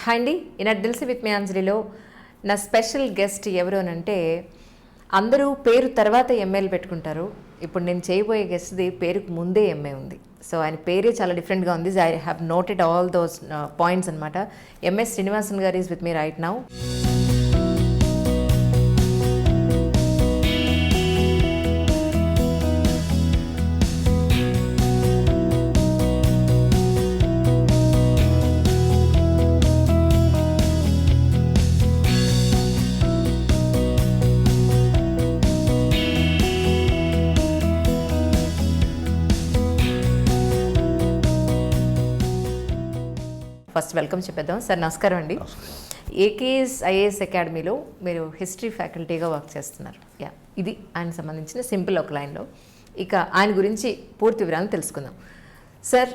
Hi అండి, ఈనాడు దిల్సి with me అంజలిలో నా special guest ఎవరు అని అంటే, అందరూ పేరు తర్వాత ఎంఏలు పెట్టుకుంటారు. ఇప్పుడు నేను చేయబోయే గెస్ట్ది పేరుకు ముందే ఎంఏ ఉంది. సో ఆయన పేరే చాలా డిఫరెంట్గా ఉంది. I have noted all those points అనమాట. ఎంఎస్ శ్రీనివాసన్ గారు is with me right now. First welcome చెప్పేద్దాం. సార్ నమస్కారం అండి. ఏకేఎస్ ఐఏఎస్ అకాడమీలో మీరు హిస్టరీ ఫ్యాకల్టీగా వర్క్ చేస్తున్నారు. ఇది ఆయన సంబంధించిన సింపుల్ ఒక లైన్లో. ఇక ఆయన గురించి పూర్తి వివరాలను తెలుసుకుందాం. సార్,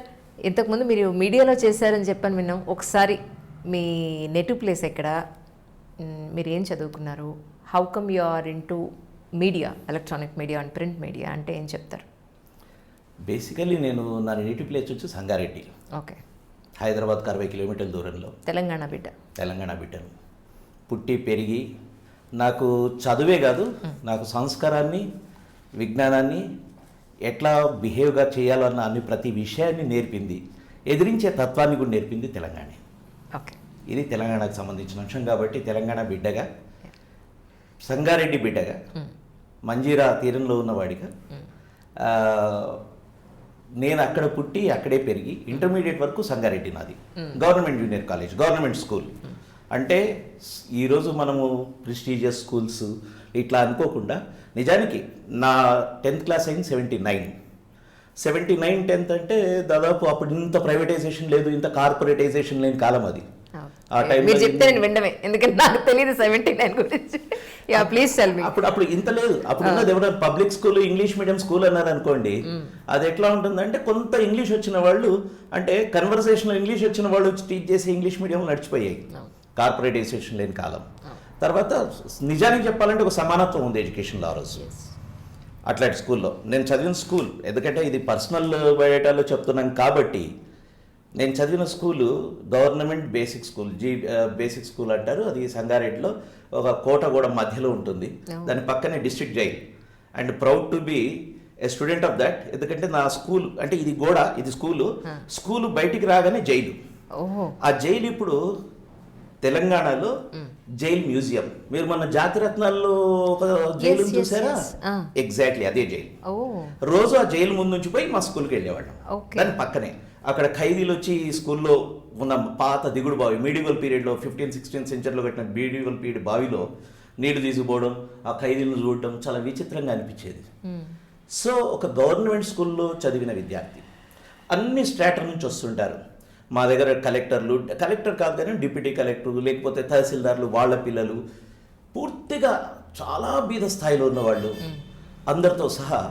ఇంతకుముందు మీరు మీడియాలో చేశారని చెప్పని విన్నాం. ఒకసారి మీ నేటివ్ ప్లేస్ ఎక్కడ, మీరు ఏం చదువుకున్నారు, how come you are into media, electronic media and print media అంటే ఏం చెప్తారు? బేసికలీ నేను నా నేటివ్ ప్లేస్ వచ్చి సంగారెడ్డి. ఓకే. హైదరాబాద్కి 60 కిలోమీటర్ల దూరంలో. తెలంగాణ బిడ్డను. పుట్టి పెరిగి నాకు చదువే కాదు, నాకు సంస్కారాన్ని, విజ్ఞానాన్ని, ఎట్లా బిహేవ్గా చేయాలో అన్న ప్రతి విషయాన్ని నేర్పింది, ఎదిరించే తత్వాన్ని కూడా నేర్పింది తెలంగాణ. ఓకే. ఇది తెలంగాణకు సంబంధించిన అంశం కాబట్టి తెలంగాణ బిడ్డగా, సంగారెడ్డి బిడ్డగా, మంజీరా తీరంలో ఉన్నవాడిగా, నేను అక్కడ పుట్టి అక్కడే పెరిగి ఇంటర్మీడియట్ వరకు సంగారెడ్డి నాది. Government junior college, government school. అంటే ఈరోజు మనము ప్రెస్టీజియస్ స్కూల్స్ ఇట్లా అనుకోకుండా, నిజానికి నా 10th క్లాస్ అయింది 79 10th అంటే దాదాపు అప్పుడు ఇంత ప్రైవేటైజేషన్ లేదు, ఇంత కార్పొరేటైజేషన్ లేని కాలం అది. ఆ టైంలో చెప్తే నేను వినడమే, ఎందుకంటే నాకు తెలియదు 79 గురించి. Please tell me. అప్పుడు ఇంత లేదు. అప్పుడు ఉన్నది ఎవరైనా public school, English medium school అన్నారు అనుకోండి, అది ఎట్లా ఉంటుందంటే కొంత ఇంగ్లీష్ వచ్చిన వాళ్ళు, అంటే కన్వర్సేషనల్ ఇంగ్లీష్ వచ్చిన వాళ్ళు టీచ్ చేసే ఇంగ్లీష్ మీడియం నడిచిపోయాయి, కార్పొరేటైజేషన్ లేని కాలం. తర్వాత నిజానికి చెప్పాలంటే ఒక సమానత్వం ఉంది ఎడ్యుకేషన్లో ఆ రోజు. అట్లాంటి స్కూల్లో నేను చదివిన స్కూల్, ఎందుకంటే ఇది పర్సనల్ బయోడేటాలో చెప్తున్నాను కాబట్టి, నేను చదివిన school government basic school, basic school అంటారు. అది సంగారెడ్డిలో ఒక కోటగూడ మధ్యలో ఉంటుంది. దాని పక్కనే district jail. And proud to be A student of that. ఎందుకంటే నా స్కూల్ అంటే ఇది గోడ, ఇది స్కూలు బయటికి రాగానే జైలు. ఆ జైలు ఇప్పుడు తెలంగాణలో జైల్ మ్యూజియం. మీరు మన జాతిరత్నాల్లో ఒక జైలు చూసారా? ఎగ్జాక్ట్లీ అదే జైలు. రోజు ఆ జైలు ముందు నుంచి పోయి మా స్కూల్కి వెళ్ళేవాళ్ళం. దాని పక్కనే అక్కడ ఖైదీలు వచ్చి స్కూల్లో ఉన్న పాత దిగుడు బావి, మీడివల్ పీరియడ్లో 15th-16th సెంచరీలో కట్టిన మీడివల్ పీరియడ్ బావిలో నీళ్లు తీసుకుపోవడం, ఆ ఖైదీలను చూడటం చాలా విచిత్రంగా అనిపించేది. సో ఒక గవర్నమెంట్ స్కూల్లో చదివిన విద్యార్థి, అన్ని స్ట్రాటర్ నుంచి వస్తుంటారు. మా దగ్గర కలెక్టర్ కాదు కానీ డిప్యూటీ కలెక్టర్, లేకపోతే తహసీల్దార్లు, వాళ్ళ పిల్లలు, పూర్తిగా చాలా బీద స్థాయిలో ఉన్నవాళ్ళు అందరితో సహా.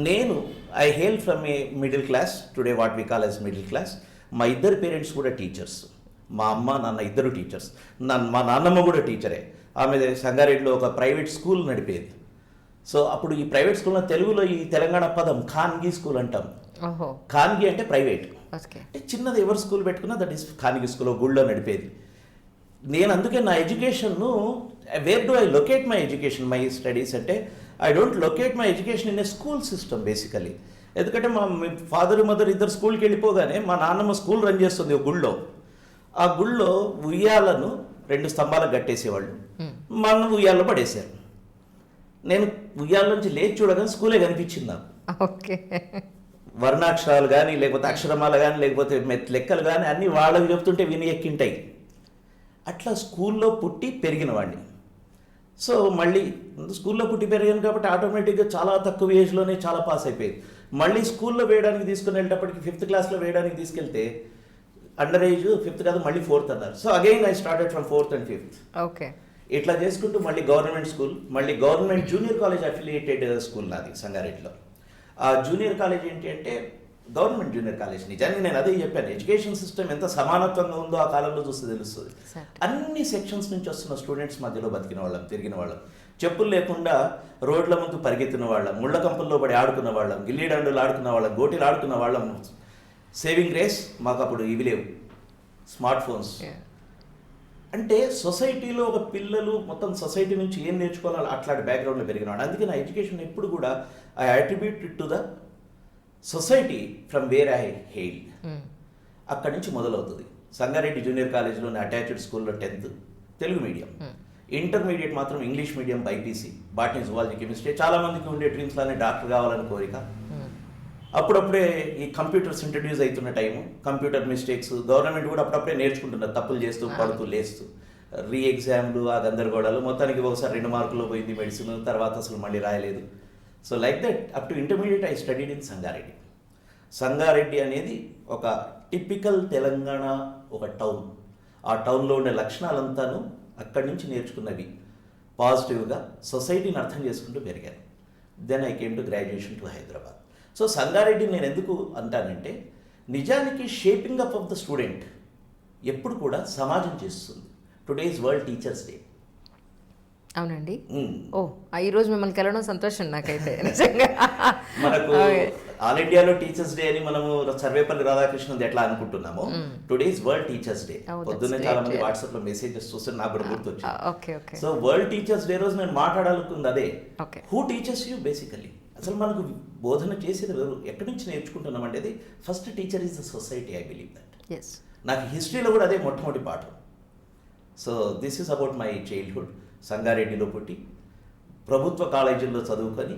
నేను I hail from a middle class, today what we call as middle class. మా ఇద్దరు పేరెంట్స్ కూడా టీచర్స్. మా అమ్మ నాన్న ఇద్దరు టీచర్స్. మా నాన్నమ్మ కూడా టీచరే. ఆమె సంగారెడ్డిలో ఒక ప్రైవేట్ స్కూల్ నడిపేది. సో అప్పుడు ఈ ప్రైవేట్ స్కూల్లో తెలుగులో ఈ తెలంగాణ పదం ఖాన్గీ స్కూల్ అంటాం. ఖాన్గీ అంటే ప్రైవేట్, అంటే చిన్నది ఎవరు స్కూల్ పెట్టుకున్నా దట్ ఈస్ ఖాన్గీ స్కూల్, గుళ్ళో నడిపేది. నేను అందుకే నా ఎడ్యుకేషన్ను, where do I locate my education, my studies అంటే I don't locate my education in a school system basically. ఎందుకంటే మా ఫాదర్ మదర్ ఇద్దరు స్కూల్కి వెళ్ళిపోగానే మా నాన్నమ్మ స్కూల్ రన్ చేస్తుంది ఒక గుళ్ళో. ఆ గుళ్ళో ఉయ్యాలను 2 స్తంభాలకు కట్టేసేవాళ్ళు, మా అన్న ఉయ్యాల్లో పడేశారు. నేను ఉయ్యాల నుంచి లేచి చూడగానే స్కూలే కనిపించింది నాకు. ఓకే. వర్ణాక్షరాలు కానీ, లేకపోతే అక్షరమాలు కానీ, లేకపోతే లెక్కలు కానీ అన్నీ వాళ్ళకి చెప్తుంటే విని ఎక్కింటాయి. అట్లా స్కూల్లో పుట్టి పెరిగిన వాడిని. సో మళ్ళీ స్కూల్లో పుట్టి పెరిగాను కాబట్టి ఆటోమేటిక్గా చాలా తక్కువ ఏజ్లోనే చాలా పాస్ అయిపోయింది. మళ్ళీ స్కూల్లో వేయడానికి తీసుకుని వెళ్ళేటప్పటికి 5th క్లాస్లో వేయడానికి తీసుకెళ్తే అండర్ ఏజ్ 5th కాదు, మళ్ళీ 4th అన్నారు. So again I started from 4th and 5th. Okay. ఇట్లా చేసుకుంటూ మళ్ళీ గవర్నమెంట్ స్కూల్, మళ్ళీ government junior college affiliated school నాది సంగారెడ్డిలో. ఆ జూనియర్ కాలేజ్ ఏంటి అంటే గవర్నమెంట్ జూనియర్ కాలేజ్. నిజానికి నేను అదే చెప్పాను, ఎడ్యుకేషన్ సిస్టమ్ ఎంత సమానత్వంగా ఉందో ఆ కాలంలో చూస్తే తెలుస్తుంది. అన్ని సెక్షన్స్ నుంచి వస్తున్న స్టూడెంట్స్ మధ్యలో బతికిన వాళ్ళం, తిరిగిన వాళ్ళం, చెప్పులు లేకుండా రోడ్ల ముందు పరిగెత్తిన వాళ్ళం, ముళ్ళ కంపల్లో పడి ఆడుకున్న వాళ్ళం, గిల్లీడండులు ఆడుకున్న వాళ్ళం, గోటీలు ఆడుకున్న వాళ్ళం. సేవింగ్ రేస్ మాకు అప్పుడు ఇవి లేవు, స్మార్ట్ ఫోన్స్. అంటే సొసైటీలో ఒక పిల్లలు మొత్తం సొసైటీ నుంచి ఏం నేర్చుకోవాలో అట్లాంటి బ్యాక్గ్రౌండ్లో పెరిగినాడు. అందుకే నా ఎడ్యుకేషన్ ఎప్పుడు కూడా I attribute to the society from where I hail. అక్కడి నుంచి మొదలవుతుంది. సంగారెడ్డి జూనియర్ కాలేజ్లోని అటాచ్డ్ స్కూల్లో 10th తెలుగు మీడియం, ఇంటర్మీడియట్ మాత్రం English medium BiPC, botany, zoology, chemistry. చాలా మందికి ఉండే డ్రీమ్స్ లానే డాక్టర్ కావాలని కోరిక. అప్పుడప్పుడే ఈ కంప్యూటర్స్ ఇంట్రడ్యూస్ అవుతున్న టైము, కంప్యూటర్ మిస్టేక్స్ గవర్నమెంట్ కూడా అప్పుడప్పుడే నేర్చుకుంటున్నారు, తప్పులు చేస్తూ పడుతూ లేస్తూ, రీ ఎగ్జామ్లు, ఆ గందరగోళాలు. మొత్తానికి ఒకసారి 2 మార్కులు పోయింది మెడిసిన్, తర్వాత అసలు మళ్ళీ రాయలేదు. So like that up to intermediate I studied in Sangareddy. Sangareddy అనేది ఒక టిపికల్ తెలంగాణ ఒక టౌన్. ఆ టౌన్లో ఉండే లక్షణాలంతాను అక్కడి నుంచి నేర్చుకున్నవి. పాజిటివ్గా సొసైటీని అర్థం చేసుకుంటూ పెరిగాను. Then I came to graduation to Hyderabad. So Sangareddy నేను ఎందుకు అంటానంటే, నిజానికి shaping up of the student ఎప్పుడు కూడా సమాజం చేస్తుంది. Today is world teachers day. అవునండి. ఓ, ఈరోజు మిమ్మల్ని కలవడం సంతోషం నాకైతే నిజంగా. మనకు ఆల్ ఇండియాలో టీచర్స్ డే అని మనము సర్వేపల్లి రాధాకృష్ణన్ ఎట్లా అనుకుంటున్నామో, today is world teachers day. పొద్దున్నే చాలా మంది వాట్సాప్ లో మెసేజెస్ చూస్తే నాకు కూడా గుర్తొచ్చింది. సో వరల్డ్ టీచర్స్ డే రోజు నేను మాట్లాడాలనుకుంది అదే, హూ టీచర్స్ యూ బేసికలీ. అసలు మనకు బోధన చేసేది ఎవరు, ఎక్కడి నుంచి నేర్చుకుంటున్నాం అంటే first teacher is the society. I believe that. నాకు హిస్టరీలో కూడా అదే మొట్టమొదటి పాఠం. So this is about my childhood. సంగారెడ్డిలో పుట్టి ప్రభుత్వ కాలేజీల్లో చదువుకొని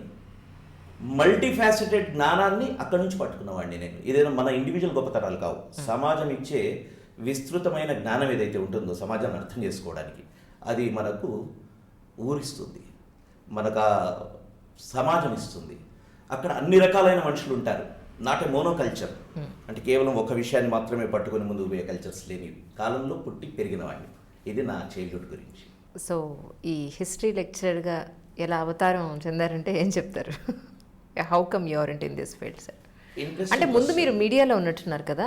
మల్టీఫాసెటెడ్ జ్ఞానాన్ని అక్కడి నుంచి పట్టుకున్నవాడిని నేను. ఇదేదో మన ఇండివిజువల్ గొప్పతనాలు కావు, సమాజం ఇచ్చే విస్తృతమైన జ్ఞానం ఏదైతే ఉంటుందో సమాజాన్ని అర్థం చేసుకోవడానికి, అది మనకు ఊరిస్తుంది, మనకు ఆ సమాజం ఇస్తుంది. అక్కడ అన్ని రకాలైన మనుషులు ఉంటారు. నాట్ ఏ మోనో కల్చర్, అంటే కేవలం ఒక విషయాన్ని మాత్రమే పట్టుకొని ముందుకు పోయే కల్చర్స్ లేనివి. కాలంలో పుట్టి పెరిగిన వాడిని. ఇది నా చైల్డ్హుడ్ గురించి. సో ఈ హిస్టరీ లెక్చరర్గా ఎలా అవతారం చెందారంటే ఏం చెప్తారు? How come your in this field sir? అంటే ముందు మీరు మీడియాలో ఉన్నట్టున్నారు కదా,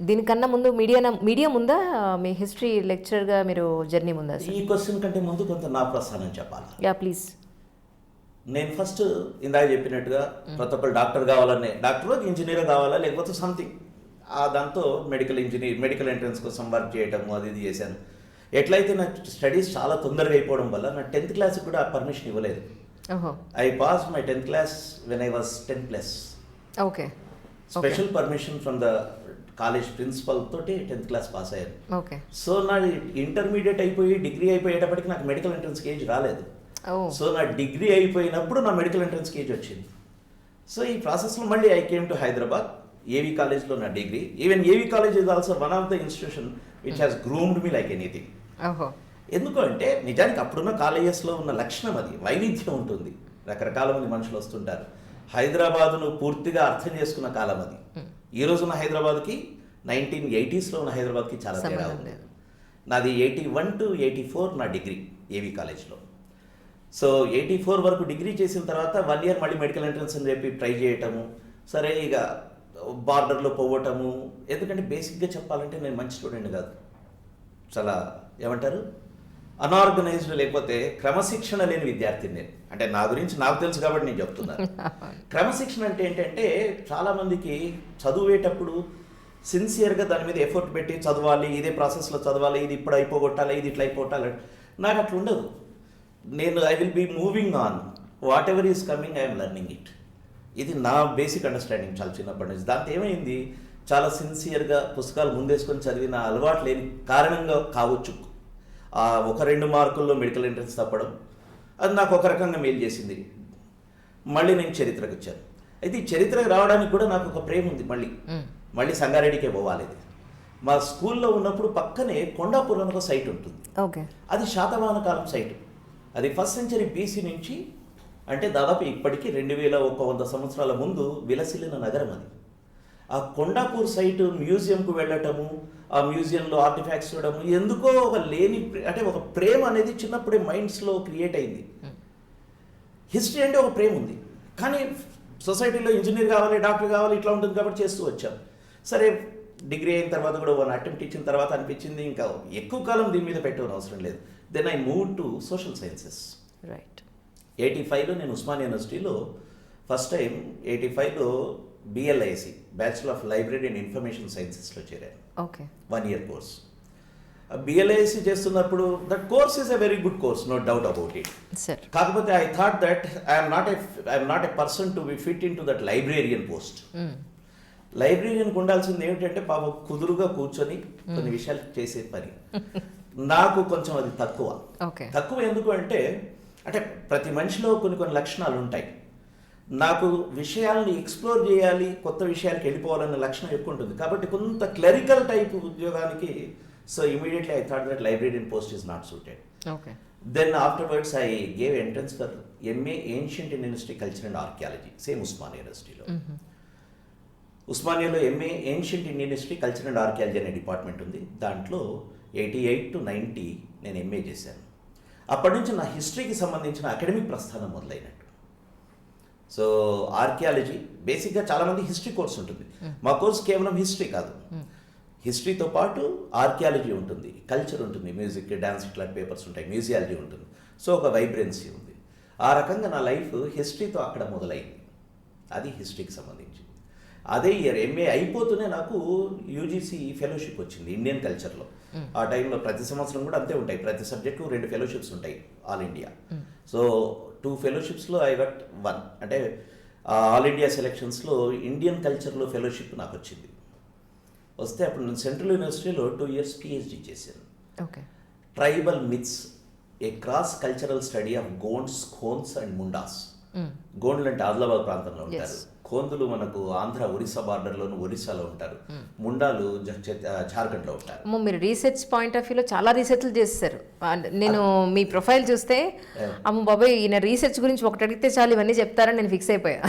దీనికన్నా ముందు మీడియా ముందా మీ హిస్టరీ లెక్చరర్గా మీరు జర్నీ ముందా? ఈ క్వశ్చన్ కంటే ముందు కొంత నా ప్రస్థానం చెప్పాలి. Yeah please. నేను ఫస్ట్ ఇందాక చెప్పినట్టుగా ప్రతి ఒక్కరు డాక్టర్ కావాలనే, డాక్టర్ ఇంజనీర్ కావాలా లేకపోతే సంథింగ్, దాంతో మెడికల్ ఎంట్రన్స్ కోసం వర్క్ చేయటము అది ఇది చేశాను. ఎట్లయితే నా స్టడీస్ చాలా తొందరగా అయిపోవడం వల్ల నా 10th క్లాస్ కూడా పర్మిషన్ ఇవ్వలేదు. I pass my 10th class when I was 10+. Okay. Special permission from the college principal తోటి 10th క్లాస్ పాస్ అయ్యాను. ఓకే. సో నా ఇంటర్మీడియట్ అయిపోయి డిగ్రీ అయిపోయేటప్పటికి నాకు మెడికల్ ఎంట్రన్స్ ఏజ్ రాలేదు. సో నా డిగ్రీ అయిపోయినప్పుడు నా మెడికల్ ఎంట్రన్స్ ఏజ్ వచ్చింది. సో ఈ ప్రాసెస్లో మళ్ళీ ఐ కేమ్ టు హైదరాబాద్. ఏవి కాలేజ్లో నా degree. Even AV college is also one of the institution which has groomed me like anything. ఎందుకు అంటే నిజానికి అప్పుడున్న కాలేజెస్లో ఉన్న లక్షణం అది, వైవిధ్యం ఉంటుంది, రకరకాల మంది మనుషులు వస్తుంటారు. హైదరాబాదును పూర్తిగా అర్థం చేసుకున్న కాలం అది. ఈ రోజున్న హైదరాబాద్కి 1980sలో ఉన్న హైదరాబాద్కి చాలా తేడా ఉంది. నాది 81 to 84 నా డిగ్రీ ఏవి కాలేజ్లో. సో 84 వరకు డిగ్రీ చేసిన తర్వాత 1 year మళ్ళీ మెడికల్ ఎంట్రన్స్ అని చెప్పి ట్రై చేయటము. సరే ఇక బార్డర్లో పోవటము. ఎందుకంటే బేసిక్గా చెప్పాలంటే నేను మంచి స్టూడెంట్ కాదు, చాలా ఏమంటారు అనార్గనైజ్డ్, లేకపోతే క్రమశిక్షణ లేని విద్యార్థిని నేను. అంటే నా గురించి నాకు తెలుసు కాబట్టి నేను చెప్తున్నాను. క్రమశిక్షణ అంటే ఏంటంటే చాలామందికి చదివేటప్పుడు సిన్సియర్గా దాని మీద ఎఫర్ట్ పెట్టి చదవాలి, ఇదే ప్రాసెస్లో చదవాలి, ఇది ఇప్పుడు అయిపోగొట్టాలి, ఇది ఇట్లా అయిపోగొట్టాలి. నాకు అట్లా ఉండదు. నేను I will be moving on, whatever is coming I'm learning it. ఇది నా బేసిక్ అండర్స్టాండింగ్ చాలా చిన్నప్పటి నుంచి. దాంతో ఏమైంది, చాలా సిన్సియర్గా పుస్తకాలు ముందేసుకొని చదివిన అలవాటు లేని కారణంగా కావచ్చు 1-2 మార్కుల్లో మెడికల్ ఎంట్రన్స్ తప్పడం, అది నాకు ఒక రకంగా మేలు చేసింది. మళ్ళీ నేను చరిత్రకు వచ్చాను. అయితే ఈ చరిత్రకు రావడానికి కూడా నాకు ఒక ప్రేమ ఉంది. మళ్ళీ సంగారెడ్డికే పోవాలి. మా స్కూల్లో ఉన్నప్పుడు పక్కనే కొండాపూర్ అని ఒక సైట్ ఉంటుంది. అది శాతవాహన కాలం సైట్. అది 1st century BC నుంచి, అంటే దాదాపు ఇప్పటికీ 2100 సంవత్సరాల ముందు విలసిల్లిన నగరం అది. ఆ కొండాపూర్ సైట్ మ్యూజియంకు వెళ్ళటము, ఆ మ్యూజియంలో ఆర్టిఫాక్ట్స్ చూడటము, ఎందుకో ఒక లేని అంటే ఒక ప్రేమ అనేది చిన్నప్పుడే మైండ్స్లో క్రియేట్ అయింది. హిస్టరీ అంటే ఒక ప్రేమ ఉంది, కానీ సొసైటీలో ఇంజనీర్ కావాలి, డాక్టర్ కావాలి, ఇట్లా ఉంటుంది కాబట్టి చేస్తూ వచ్చాం. సరే డిగ్రీ అయిన తర్వాత కూడా 1 attempt ఇచ్చిన తర్వాత అనిపించింది ఇంకా ఎక్కువ కాలం దీని మీద పెట్టవని అవసరం లేదు. Then I move to social sciences. Right. 85లో నేను ఉస్మానియా యూనివర్సిటీలో ఫస్ట్ టైం 85లో BLIC bachelor of library and information సైన్సెస్లో చేరాను. 1 year కోర్స్. బిఎల్ఏసి చేస్తున్నప్పుడు that course is a very good course, no doubt about it. Sir కాకపోతే I thought that I'm not a person to be fit into that librarian post. లైబ్రేరియన్కి ఉండాల్సింది ఏమిటంటే పాప కుదురుగా కూర్చొని కొన్ని విషయాలు చేసే పని. నాకు కొంచెం అది తక్కువ. తక్కువ ఎందుకు అంటే ప్రతి మనిషిలో కొన్ని కొన్ని లక్షణాలు ఉంటాయి. నాకు విషయాలను ఎక్స్ప్లోర్ చేయాలి, కొత్త విషయాలకు వెళ్ళిపోవాలనే లక్షణం ఎక్కువ ఉంటుంది. కాబట్టి కొంత క్లరికల్ టైప్ ఉద్యోగానికి so immediately I thought that librarian post is not suited. Then afterwards I gave entrance for MA ancient Indian history, culture and archaeology, same Osmania యూనివర్సిటీలో. ఉస్మానియాలో MA ancient Indian history, culture and archaeology అనే department ఉంది. దాంట్లో 88 to 90 నేను MA చేశాను. అప్పటి నుంచి నా హిస్టరీకి సంబంధించిన అకాడమిక్ ప్రస్థానం మొదలైనట్టు. సో ఆర్కియాలజీ బేసిక్గా చాలామంది హిస్టరీ కోర్స్ ఉంటుంది. మా కోర్స్ కేవలం హిస్టరీ కాదు, హిస్టరీతో పాటు ఆర్కియాలజీ ఉంటుంది, కల్చర్ ఉంటుంది, మ్యూజిక్, డాన్స్ ఇట్లా పేపర్స్ ఉంటాయి, మ్యూజియాలజీ ఉంటుంది. సో ఒక వైబ్రెన్సీ ఉంది. ఆ రకంగా నా లైఫ్ హిస్టరీతో అక్కడ మొదలైంది. అది హిస్టరీకి సంబంధించింది. అదే ఇయర్ ఎంఏ అయిపోతూనే నాకు యూజీసీ ఫెలోషిప్ వచ్చింది ఇండియన్ కల్చర్లో. ఆ టైంలో ప్రతి సంవత్సరం కూడా అంతే ఉంటాయి, ప్రతి సబ్జెక్టు 2 ఫెలోషిప్స్ ఉంటాయి ఆల్ ఇండియా. సో 2 ఫెలోషిప్స్లో ఐ గట్ 1. అంటే ఆల్ ఇండియా సెలెక్షన్స్లో ఇండియన్ కల్చర్లో ఫెలోషిప్ నాకు వచ్చింది. వస్తే అప్పుడు నేను సెంట్రల్ యూనివర్సిటీలో 2 years PhD చేశాను. Tribal myths, a cross cultural study of Gonds, Khonds and Mundas. గోండ్లు అంటే ఆదిలాబాద్ ప్రాంతంలో ఉంటారు, ఖోందులు మనకు ఆంధ్ర ఒరిస్సా బార్డర్లోను ఒరిస్సాలో ఉంటారు, ముండాలు జార్ఖండ్లో ఉంటారు. మీరు రీసెర్చ్ పాయింట్ ఆఫ్ వ్యూలో చాలా రీసెర్చ్లు చేస్తారు. నేను మీ ప్రొఫైల్ చూస్తే అమ్మ బాబాయ్ ఈయన రీసెర్చ్ గురించి ఒకటి అడిగితే చాలు ఇవన్నీ చెప్తారని నేను ఫిక్స్ అయిపోయా.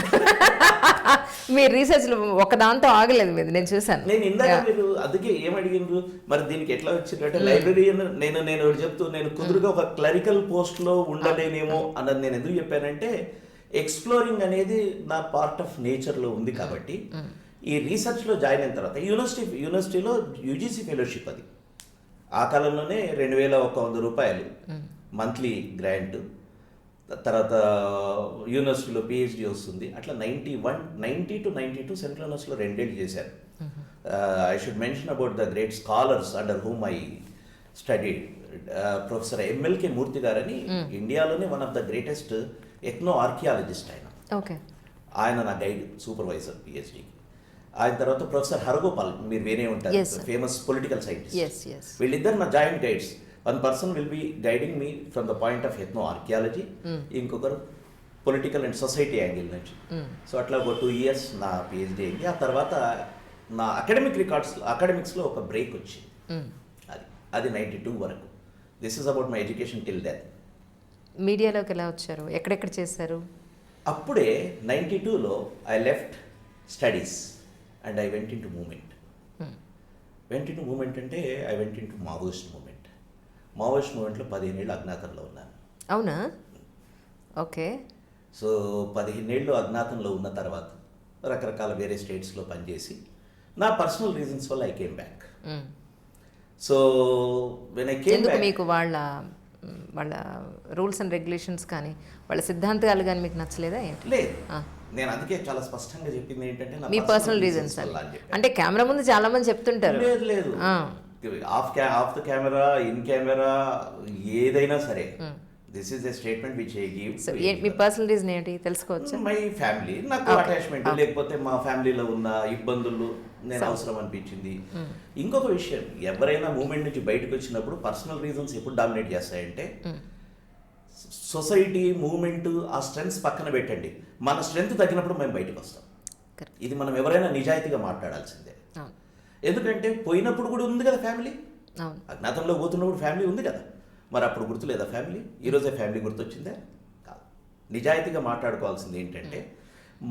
మీ రీసెర్చ్ ఒక దాంతో ఆగలేదు మీద నేను చూసాను. నేను ఇందాక మీరు అందుకే ఏమడిగిండ్రు మరి దీనికి ఎట్లా వచ్చిందంటే లైబ్రరీయన్ నేను చెప్తూ నేను కుదురుగా ఒక క్లరికల్ పోస్ట్లో ఉండలేనేమో అన్నది నేను ఎందుకు చెప్పానంటే ఎక్స్ప్లోరింగ్ అనేది నా పార్ట్ ఆఫ్ నేచర్లో ఉంది. కాబట్టి ఈ రీసెర్చ్లో జాయిన్ అయిన తర్వాత యూనివర్సిటీలో యూజీసీ ఫెలోషిప్, అది ఆ కాలంలోనే 2100 రూపాయలు మంత్లీ గ్రాంట్. తర్వాత యూనివర్సిటీలో PhD వస్తుంది. అట్లా 90 to 92 సెంట్రల్ యూనివర్సిటీలో 2 ఏళ్ళు చేశాను. I should mention about the great scholars under whom I studied. Professor MLK Murthy గారని ఇండియాలోనే one of the greatest ethno archaeologist ఆయన నా గైడ్, సూపర్వైజర్ PhD. ఆయన తర్వాత ప్రొఫెసర్ హరగోపాల్, మీరు వేరే ఉంటారు, ఫేమస్ పొలిటికల్ సైంటిస్ట్. వీళ్ళిద్దరు నా joint guides. One person will be guiding me from the point of ethno archaeology, ఇంకొకరు పొలిటికల్ అండ్ సొసైటీ యాంగిల్ నుంచి. సో అట్లా ఒక 2 years నా PhD అయింది. ఆ తర్వాత నా అకాడమిక్స్లో ఒక బ్రేక్ వచ్చింది. అది 92 వరకు. This is about my education till then. మీడియాలోకి ఎలా వచ్చారు, ఎక్కడెక్కడ చేశారు? అప్పుడే 92లో I left studies and I went into movement. అంటే I went into Maoist movement. Maoist మూమెంట్లో 15 ఏళ్ళు అజ్ఞాతంలో ఉన్నాను. అవునా? ఓకే. సో 15 ఏళ్ళు అజ్ఞాతంలో ఉన్న తర్వాత రకరకాల వేరే స్టేట్స్లో పనిచేసి నా పర్సనల్ రీజన్స్ వల్ల I came back. So when I came back, మీకు వాళ్ళ రూల్స్ అండ్ రెగ్యులేషన్స్ కానీ వాళ్ళ సిద్ధాంతాలు కానీ మీకు నచ్చలేదా ఏంటి? లేదు, నేను అందుకే చాలా స్పష్టంగా చెప్పింది ఏంటంటే మీ పర్సనల్ రీజన్స్. అంటే కెమెరా ముందు చాలా మంది చెప్తుంటారు. లేదు, of the camera, in camera, ఏదైనా సరే this is a statement which I give. Me personal reason ఏంటి తెలుసుకోవచ్చు? మై ఫ్యామిలీ, నాకు అటాచ్మెంట్, లేకపోతే మా ఫ్యామిలీలో ఉన్న ఇబ్బందులు నేను అవసరం అనిపించింది. ఇంకొక విషయం, ఎవరైనా మూమెంట్ నుంచి బయటకు వచ్చినప్పుడు పర్సనల్ రీజన్స్ ఎప్పుడు డామినేట్ చేస్తాయంటే సొసైటీ, మూమెంట్, ఆ స్ట్రెంగ్స్ పక్కన పెట్టండి, మన స్ట్రెంగ్త్ తగ్గినప్పుడు మేము బయటకు వస్తాం. ఇది మనం ఎవరైనా నిజాయితీగా మాట్లాడాల్సిందే. ఎందుకంటే పోయినప్పుడు కూడా ఉంది కదా ఫ్యామిలీ, అజ్ఞాతంలో పోతున్నప్పుడు ఫ్యామిలీ ఉంది కదా, మరి అప్పుడు గుర్తులేదా ఫ్యామిలీ? ఈరోజే ఫ్యామిలీ గుర్తొచ్చిందే? కాదు. నిజాయితీగా మాట్లాడుకోవాల్సింది ఏంటంటే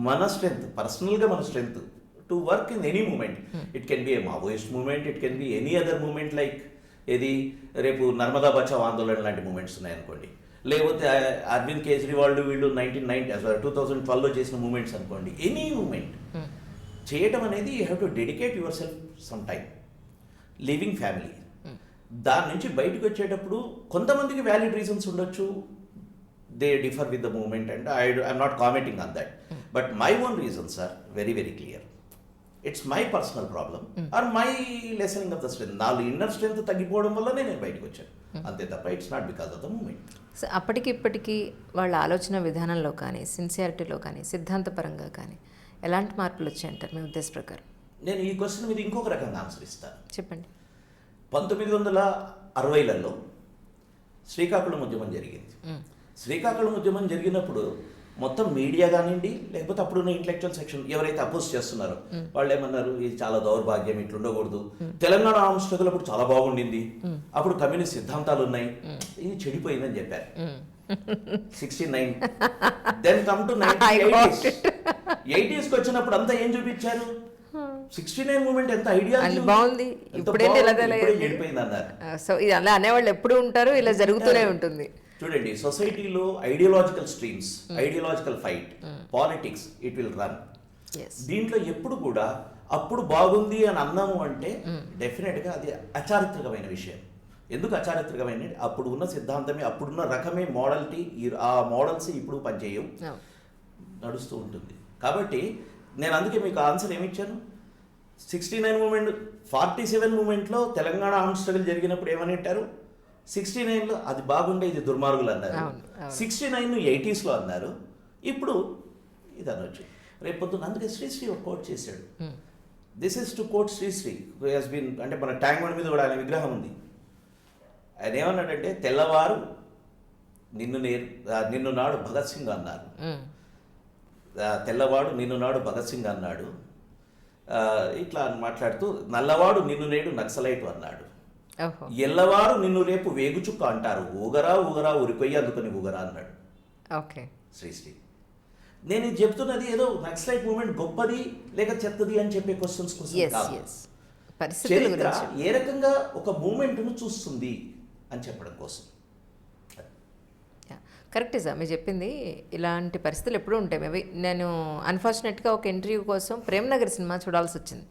మన స్ట్రెంగ్త్, పర్సనల్గా మన strength to work in any movement. It can be a Maoist movement, it can be any other movement, like ఏది రేపు నర్మదా బచావ్ ఆందోళన లాంటి మూమెంట్స్ ఉన్నాయనుకోండి, లేకపోతే అరవింద్ కేజ్రీవాల్ వీళ్ళు 2012లో చేసిన మూమెంట్స్ అనుకోండి. ఎనీ మూమెంట్ చేయటం అనేది you have to dedicate yourself some time. Living family, దాని నుంచి బయటకు వచ్చేటప్పుడు కొంతమందికి వ్యాలిడ్ రీజన్స్ ఉండొచ్చు, they differ with the movement and I'm not commenting on that. But my own reasons are very very clear. It's my personal problem or my lessening of the strength. నాలుగు inner strength తగ్గిపోవడం వల్లనే నేను బయటకు వచ్చాను, అంతే తప్ప it's not because of the movement. So అప్పటికి ఇప్పటికీ వాళ్ళ ఆలోచన విధానంలో కానీ, సిన్సియారిటీలో కానీ, సిద్ధాంతపరంగా కానీ ఎలాంటి మార్పులు వచ్చాయంటారు మీ ఉద్దేశ ప్రకారం? నేను ఈ క్వశ్చన్ మీద ఇంకొక రకంగా ఆన్సర్ ఇస్తాను. చెప్పండి. 1960లలో శ్రీకాకుళం ఉద్యమం జరిగింది. శ్రీకాకుళం ఉద్యమం జరిగినప్పుడు మొత్తం మీడియా కానివ్వండి, లేకపోతే అప్పుడున్న ఇంటలెక్చువల్ సెక్షన్ ఎవరైతే అపోజ్ చేస్తున్నారో వాళ్ళు ఏమన్నారు, ఇది చాలా దౌర్భాగ్యం, ఇట్లా ఉండకూడదు. తెలంగాణ ఆర్మ్స్ స్ట్రగుల్ అప్పుడు చాలా బాగుండింది, అప్పుడు కమ్యూనిస్ట్ సిద్ధాంతాలు ఉన్నాయి, ఇది చెడిపోయిందని చెప్పారు. 69 దెన్ కమ్ టు 80s వచ్చినప్పుడు అంతా ఏం చూపించారు? 69 మూమెంట్ ఎంత ఐడియా బాగుంది, ఇప్పుడేంటి ఇలా చెడిపోయింది అన్నారు. సో ఇది అలా అనేవాళ్ళు ఎప్పుడు ఉంటారు, ఇలా జరుగుతూనే ఉంటుంది. చూడండి, సొసైటీలో ideological streams, ideological fight, politics, it will run. దీంట్లో ఎప్పుడు కూడా అప్పుడు బాగుంది అని అన్నాము అంటే డెఫినెట్గా అది అచారిత్రకమైన విషయం. ఎందుకు అచారిత్రకమైన? అప్పుడు ఉన్న సిద్ధాంతమే, అప్పుడున్న రకమే మోడల్టీ, ఆ మోడల్స్ ఇప్పుడు పనిచేయవు, నడుస్తూ ఉంటుంది. కాబట్టి నేను అందుకే మీకు ఆన్సర్ ఏమిచ్చాను. 69 మూమెంట్, 47 మూమెంట్లో తెలంగాణ ఆర్మ్ స్ట్రగుల్ జరిగినప్పుడు ఏమని అంటారు? 69లో అది బాగుండే, ఇది దుర్మార్గులు అన్నారు. 69 80sలో అన్నారు, ఇప్పుడు ఇది అనొచ్చు. రేపు పొద్దున్న అందుకే శ్రీశ్రీ ఒక కోట్ చేశాడు. This is to quote Sri Sri who has been, అంటే మన ట్యాంక్ బండ్ మీద కూడా ఆయన విగ్రహం ఉంది. ఆయన ఏమన్నాడంటే, తెల్లవారు నిన్ను నాడు భగత్ సింగ్ అన్నారు, తెల్లవాడు నిన్ను నాడు భగత్ సింగ్ అన్నాడు, ఇట్లా మాట్లాడుతూ నల్లవాడు నిన్ను నేడు నక్సలైట్ అన్నాడు, ఎల్లవారు నిన్ను రేపు వేగుచుక్క అంటారు, ఊగరా ఊగరా ఉరికొయ్యి అందుకొని ఊగరా అన్నాడు. ఓకే, శ్రీశ్రీ. నేను ఇది చెప్తున్నది ఏదో నక్సలైట్ మూమెంట్ గొప్పది లేక చెత్తది అని చెప్పే క్వశ్చన్స్ కోసం కాదు. చరిత్ర ఏ రకంగా ఒక మూమెంట్ను చూస్తుంది అని చెప్పడం కోసం. కరెక్టే సార్ మీరు చెప్పింది. ఇలాంటి పరిస్థితులు ఎప్పుడూ ఉంటాయి. మేబీ నేను అన్ఫార్చునేట్గా ఒక ఇంటర్వ్యూ కోసం ప్రేమ్నగర్ సినిమా చూడాల్సి వచ్చింది.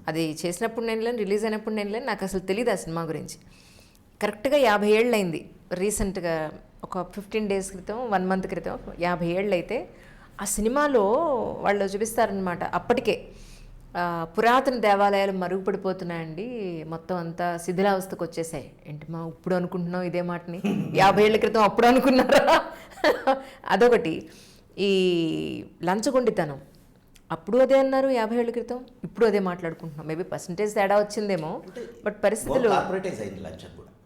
అది చేసినప్పుడు నేను లేను, రిలీజ్ అయినప్పుడు నేను లేను, నాకు అసలు తెలియదు ఆ సినిమా గురించి. కరెక్ట్గా 50 ఏళ్ళు అయింది. రీసెంట్గా ఒక 15 days క్రితం, 1 month క్రితం 50 ఏళ్ళు అయితే ఆ సినిమాలో వాళ్ళు చూపిస్తారనమాట. అప్పటికే పురాతన దేవాలయాలు మరుగుపడిపోతున్నాయండి, మొత్తం అంతా శిథిలావస్థకు వచ్చేసాయి. ఏంటి మా ఇప్పుడు అనుకుంటున్నాం ఇదే మాటని, 50 ఏళ్ల క్రితం అప్పుడు అనుకున్నారా? అదొకటి. ఈ లంచగొండితనం అప్పుడు అదే అన్నారు 50 ఏళ్ల క్రితం, ఇప్పుడు అదే మాట్లాడుకుంటున్నాం. మేబీ పర్సంటేజ్ తేడా వచ్చిందేమో, బట్ పరిస్థితులు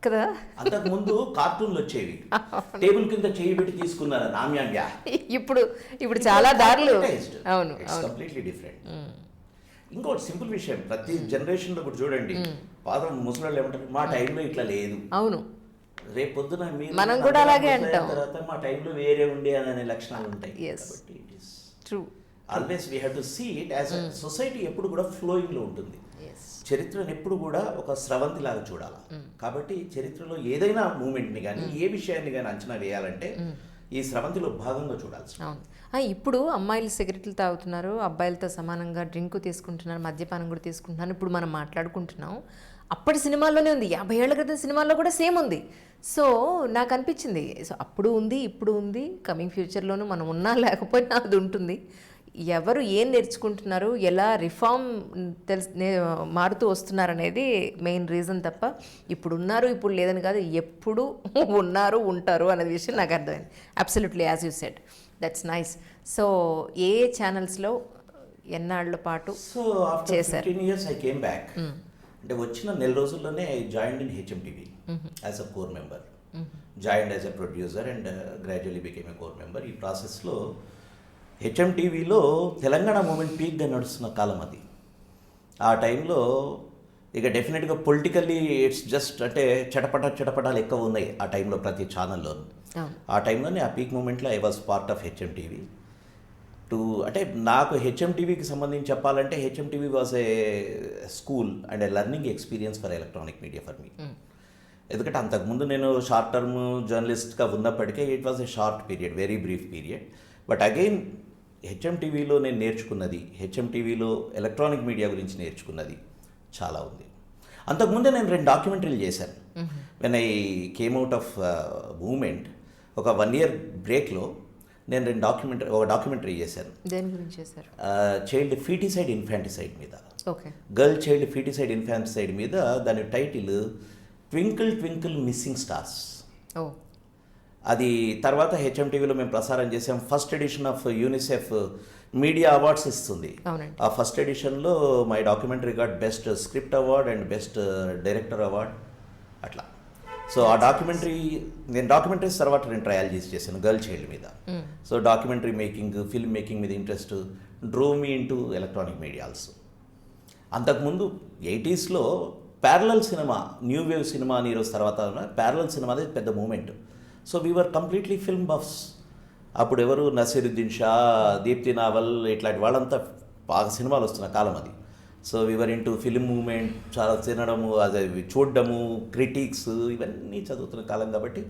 కదా. అంతకు ముందు కార్టూన్లు వచ్చేవి, టేబుల్ కింద చేయి పెట్టి తీసుకున్నారు నామ్యాంగా. ఇప్పుడు చాలా దారులు. అవును, కంప్లీట్లీ డిఫరెంట్. ఇంకోటి సింపుల్ విషయం, ప్రతి జనరేషన్లో కూడా చూడండి, పాత ముసలాళ్ళు ఏమంటారు, మా టైంలో ఇట్లా లేదు. అవును, రేపు పొద్దున మనం కూడా అలాగే అంటాం, తర్వాత మా టైంలో వేరే ఉండే అనే లక్షణాలు ఉంటాయి. కాబట్టి it is true. Always we have to see it as society. ఎప్పుడు కూడా ఫ్లోయింగ్లో ఉంటుంది. చరిత్రను ఎప్పుడు కూడా ఒక స్రవంతి లాగా చూడాలి. కాబట్టి చరిత్రలో ఏదైనా మూమెంట్ని కానీ ఏ విషయాన్ని కానీ అంచనా వేయాలంటే ఈ స్రవంతిలో భాగంగా చూడాల్సి. ఇప్పుడు అమ్మాయిలు సిగరెట్లు తాగుతున్నారు, అబ్బాయిలతో సమానంగా డ్రింక్ తీసుకుంటున్నారు, మద్యపానం కూడా తీసుకుంటున్నారు. ఇప్పుడు మనం మాట్లాడుకుంటున్నాం, అప్పటి సినిమాల్లోనే ఉంది. 50 ఏళ్ల క్రితం సినిమాల్లో కూడా సేమ్ ఉంది. సో నాకు అనిపించింది, సో అప్పుడు ఉంది, ఇప్పుడు ఉంది, కమింగ్ ఫ్యూచర్లోనూ మనం ఉన్నా లేకపోయినా అది ఉంటుంది. ఎవరు ఏం నేర్చుకుంటున్నారు, ఎలా రిఫార్మ్ మారుతూ వస్తున్నారు అనేది మెయిన్ రీజన్ తప్ప ఇప్పుడు ఉన్నారు ఇప్పుడు లేదని కాదు, ఎప్పుడు ఉన్నారు ఉంటారు అనే విషయం నాకు అర్థమైంది. Absolutely, as you said, that's nice. So a ఛానల్స్లో ఎన్నాళ్ళ పాటు చేశారు? 15 years I came back. అంటే వచ్చిన నెల రోజుల్లోనే I joined in HMTV as a core member, joined as a producer and gradually became a core member. ఈ ప్రాసెస్లో హెచ్ఎంటీవీలో తెలంగాణ మూమెంట్ పీక్గా నడుస్తున్న కాలం అది. ఆ టైంలో ఇక డెఫినెట్గా పొలిటికల్లీ ఇట్స్ జస్ట్ అంటే చటపటాలు ఎక్కువ ఉన్నాయి ఆ టైంలో ప్రతి ఛానల్లోనూ. ఆ టైంలోనే ఆ పీక్ మూమెంట్లో I was part of HMTV. అంటే నాకు హెచ్ఎంటీవీకి సంబంధించి చెప్పాలంటే HMTV was a school and a learning experience for electronic media for me. ఎందుకంటే అంతకుముందు నేను షార్ట్ టర్మ్ జర్నలిస్ట్గా ఉన్నప్పటికీ it was a short period, very brief period. But again హెచ్ఎంటీవీలో నేను నేర్చుకున్నది, హెచ్ఎంటీవీలో ఎలక్ట్రానిక్ మీడియా గురించి నేర్చుకున్నది చాలా ఉంది. అంతకుముందే నేను 2 డాక్యుమెంటరీలు చేశాను. When I came out of movement, ఒక 1 year బ్రేక్లో నేను ఒక డాక్యుమెంటరీ చేశాను. దేని గురించి చేశారు? చైల్డ్ ఫీటిసైడ్, ఇన్ఫాంటిసైడ్ మీద. Okay. Girl child foeticide infanticide మీద దాని title twinkle twinkle missing stars. ఓ. అది తర్వాత హెచ్ఎంటీవీలో మేము ప్రసారం చేసాం. First edition of UNICEF media awards ఇస్తుంది. అవునండి. ఆ ఫస్ట్ ఎడిషన్లో my documentary got best script award and best director award అట్లా. సో ఆ నేను డాక్యుమెంటరీస్ తర్వాత నేను ట్రయల్ చేశాను గర్ల్ చైల్డ్ మీద. So documentary making, film making మీద interest drew me into electronic media also. అంతకుముందు 80sలో parallel cinema, new wave cinema అని ఈరోజు తర్వాత ప్యారలల్ సినిమా అనేది పెద్ద movement. So we're completely film buffs. అప్పుడు ఎవరు నసీరుద్దీన్ షా, దీప్తి నావల్ ఇట్లాంటి వాళ్ళంతా బాగా సినిమాలు వస్తున్న కాలం అది. So we were into film movement, చాలా తినడము, అదే చూడడము, క్రిటిక్స్ ఇవన్నీ చదువుతున్న కాలం కాబట్టి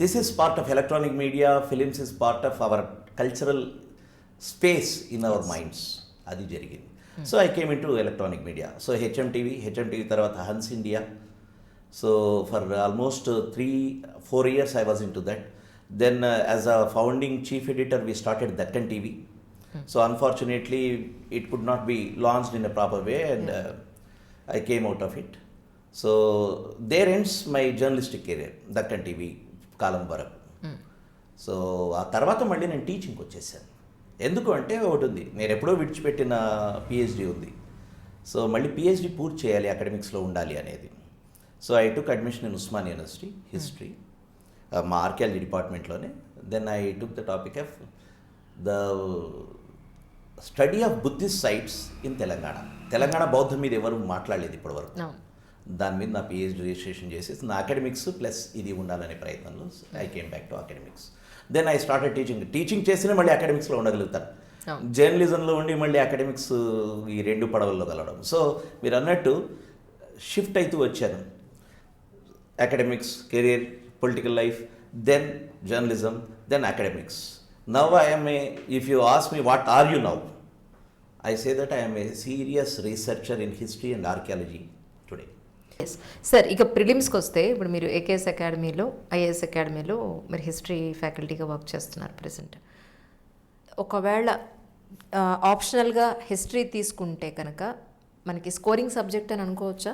this is part of electronic media. Films is part of our cultural space in our minds. అది జరిగింది. So I came into electronic media. So HMTV తర్వాత Hans India. So for almost 3-4 years I was into that. Then as a founding chief editor we started Deccan TV. So unfortunately it could not be launched in a proper way and I came out of it. So there ends my journalistic career, Deccan TV కాలం వరకు. So ఆ తర్వాత మళ్ళీ నేను టీచింగ్కి వచ్చేసాను. ఎందుకు అంటే ఒకటి ఉంది, నేను ఎప్పుడో విడిచిపెట్టిన పిహెచ్డి ఉంది. సో మళ్ళీ పిహెచ్డి పూర్తి చేయాలి, అకాడమిక్స్లో ఉండాలి అనేది. So I took admission in Osmania university history, మా ఆర్కియాలజీ డిపార్ట్మెంట్లోనే. Then I took the topic of the study of Buddhist sites in Telangana బౌద్ధం మీద ఎవరు మాట్లాడలేదు ఇప్పటివరకు. దాని మీద నా పిహెచ్డి రిజిస్ట్రేషన్ చేసేసి నా అకాడమిక్స్ ప్లస్ ఇది ఉండాలనే ప్రయత్నంలో I came back to academics. Then I started teaching చేసినా మళ్ళీ అకాడమిక్స్లో ఉండగలుగుతాను. జర్నలిజంలో ఉండి మళ్ళీ అకాడమిక్స్, ఈ 2 పడవల్లో కలవడం. సో మీరు అన్నట్టు షిఫ్ట్ అవుతూ వచ్చాను. Academics, career, political life, then journalism, then academics. Now I am if you ask me what are you now, I say that I am a serious researcher in history and archaeology today. Yes sir. ఇక ప్రిలిమ్స్కి వస్తే ఇప్పుడు మీరు AKS అకాడమీలో, IAS అకాడమీలో మీరు history ఫ్యాకల్టీగా work చేస్తున్నారు present. ఒకవేళ ఆప్షనల్గా హిస్టరీ తీసుకుంటే కనుక మనకి స్కోరింగ్ సబ్జెక్ట్ అని అనుకోవచ్చా?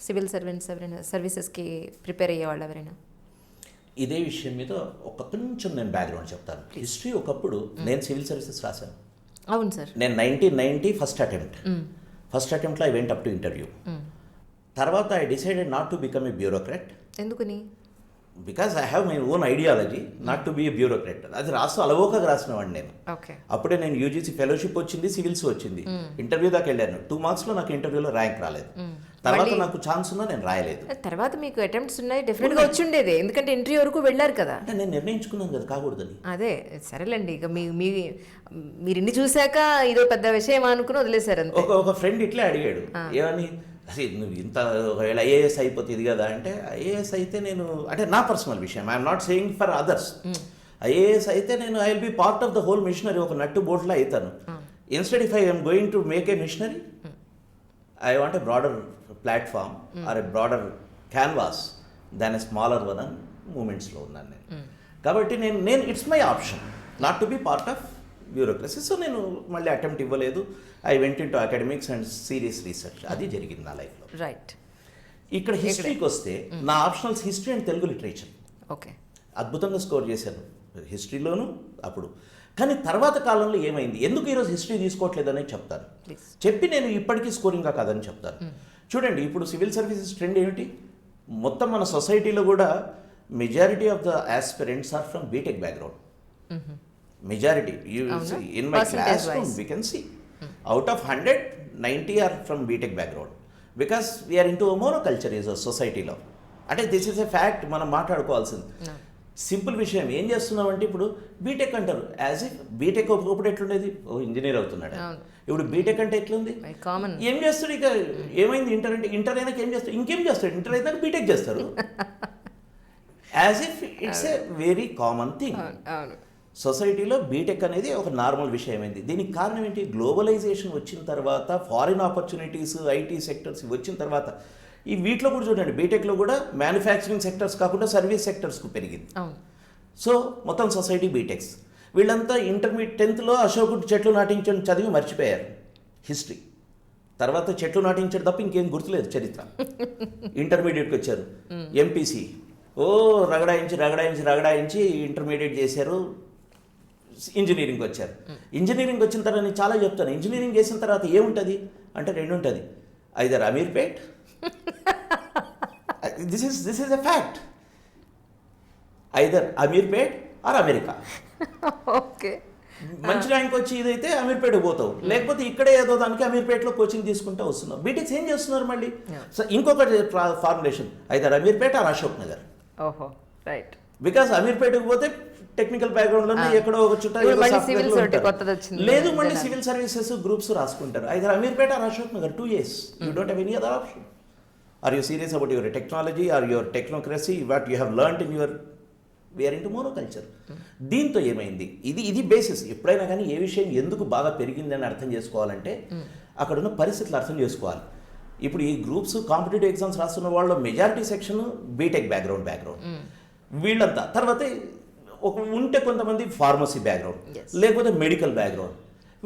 సివిల్ సర్వీసెస్కి ప్రిపేర్ అయ్యేవాళ్ళు ఎవరైనా? ఇదే విషయం మీద కొంచెం నేను బ్యాక్గ్రౌండ్ చెప్తాను. హిస్టరీ ఒకప్పుడు నేను సివిల్ సర్వీసెస్ రాశాను. అవును సార్. నేను 1990 ఫస్ట్ అటెంప్ట్లో I went up to interview. తర్వాత I decided not to become a bureaucrat. ఎందుకని? Because I have my own ideology not to be a bureaucrat. అది అలవోకగా రాసిన వాడిని నేను. ఓకే. అప్పుడే నేను యూజీసీ ఫెలోషిప్ వచ్చింది, సివిల్స్ వచ్చింది, ఇంటర్వ్యూ దాకా వెళ్ళాను. 2 మార్క్స్లో నాకు ఇంటర్వ్యూలో ర్యాంక్ రాలేదు. తర్వాత నాకు ఛాన్స్ ఉన్నా నేను రాయలేదు. తర్వాత మీకు అటెంప్ట్స్ ఉన్నాయి, డెఫినెట్గా వచ్చి ఉండేది, ఎందుకంటే ఇంటర్వ్యూ వరకు వెళ్ళారు కదా. అంటే నేను నిర్ణయించుకున్నాను కదా కాకూడదని. అదే సరేలేండి. ఇక మీరు ఇన్ని చూశాక ఇదో పెద్ద విషయం అనుకుని వదిలేశారు అంతే. ఒక ఫ్రెండ్ ఇట్లే అడిగాడు, ఏమని, అసలు నువ్వు ఇంత ఒకవేళ ఐఏఎస్ అయిపోతే ఇది కదా అంటే, ఐఏఎస్ అయితే నేను, అంటే నా పర్సనల్ విషయం, I'm not saying for others. IAS అయితే నేను I will be part of the whole machinery, ఒక నట్టు బోట్లో అవుతాను. Instead if I am going to make a machinery, I want a broader platform or a broader canvas than a smaller one అని మూమెంట్స్లో ఉన్నాను నేను. కాబట్టి నేను it's my option not to be part of bureaucracy. So నేను మళ్ళీ attempt ఇవ్వలేదు. I went in to academics and serious research. అది జరిగింది నా లైఫ్లో. రైట్. ఇక్కడ హిస్టరీకి వస్తే నా optionals history and Telugu literature. Okay. అద్భుతంగా స్కోర్ చేశాను హిస్టరీలోను అప్పుడు. కానీ తర్వాత కాలంలో ఏమైంది, ఎందుకు ఈరోజు హిస్టరీ తీసుకోవట్లేదని చెప్తాను. చెప్పి నేను ఇప్పటికీ స్కోరింగ్గా కాదని చెప్తాను. చూడండి, ఇప్పుడు సివిల్ సర్వీసెస్ ట్రెండ్ ఏమిటి, మొత్తం మన సొసైటీలో కూడా majority of the aspirants are from BTech background. Majority, you see, in my classroom we can see out of 100, 90 are from BTech background, because we are into a monoculture as a society లో. అంటే this is a fact, మనం మాట్లాడుకోవాల్సింది. Simple విషయం. ఏం చేస్తున్నాం అంటే ఇప్పుడు BTech అంటారు, as if BTech ఒకప్పుడు ఎట్లుండేది, ఓ ఇంజనీర్ అవుతున్నాడు. ఇప్పుడు బీటెక్ అంటే ఎట్లుంది, ఏం చేస్తాడు, ఇక ఏమైంది, ఇంటర్ అంటే ఇంటర్ అయినాక ఏం చేస్తాడు, ఇంకేం చేస్తాడు, ఇంటర్ అయినాక బీటెక్ చేస్తారు. As if it's a very common thing. సొసైటీలో బీటెక్ అనేది ఒక నార్మల్ విషయం అయింది. దీనికి కారణం ఏంటి, గ్లోబలైజేషన్ వచ్చిన తర్వాత, ఫారిన్ ఆపర్చునిటీస్, ఐటీ సెక్టర్స్ వచ్చిన తర్వాత, ఈ వీటిలో కూడా చూడండి, బీటెక్లో కూడా మ్యానుఫ్యాక్చరింగ్ సెక్టర్స్ కాకుండా సర్వీస్ సెక్టర్స్కు పెరిగింది. సో మొత్తం సొసైటీ బీటెక్స్. వీళ్ళంతా ఇంటర్మీడియట్ 10th అశోకుడు చెట్లు నాటించని చదివి మర్చిపోయారు హిస్టరీ. తర్వాత చెట్లు నాటించాడు తప్ప ఇంకేం గుర్తులేదు చరిత్ర. ఇంటర్మీడియట్కి వచ్చారు, ఎంపీసీ రగడాయించి ఇంటర్మీడియట్ చేశారు, ఇంజనీరింగ్ వచ్చారు. ఇంజనీరింగ్ వచ్చిన తర్వాత నేను చాలా చెప్తాను, ఇంజనీరింగ్ చేసిన తర్వాత ఏముంటుంది అంటే రెండు ఉంటుంది, either Ameerpet, this is a fact, either Ameerpet are America. Okay, మంచి ర్యాంక్ వచ్చి ఇదైతే అమీర్పేట పోతావు, లేకపోతే ఇక్కడే ఏదో దానికి అమీర్పేటలో కోచింగ్ తీసుకుంటూ వస్తున్నావు. బీటెక్స్ ఏం చేస్తున్నారు మళ్ళీ? సో ఇంకొకటి formulation, either Ameerpet or Ashok Nagar. ఓహో, రైట్. బికాస్ అమీర్పేటకు పోతే టెక్నికల్ బ్యాక్గ్రౌండ్ లో ఎక్కడో ఒక చుట్టూ లేదు, మళ్ళీ సివిల్ సర్వీసెస్ గ్రూప్స్ రాసుకుంటారు. Either Ameerpet or Ashok Nagar, 2 years. You don't have any other option. Are you serious about your technology or your technocracy, what you have learned in your we're into monoculture. దీంతో ఏమైంది, ఇది బేసిస్. ఎప్పుడైనా కానీ ఏ విషయం ఎందుకు బాగా పెరిగిందని అర్థం చేసుకోవాలంటే అక్కడున్న పరిస్థితులు అర్థం చేసుకోవాలి. ఇప్పుడు ఈ గ్రూప్స్ కాంపిటేటివ్ ఎగ్జామ్స్ రాస్తున్న వాళ్ళు మెజారిటీ సెక్షన్ బీటెక్ బ్యాక్గ్రౌండ్ వీళ్ళంతా. తర్వాత ఉంటే కొంతమంది ఫార్మసీ బ్యాక్గ్రౌండ్, లేకపోతే మెడికల్ బ్యాక్గ్రౌండ్.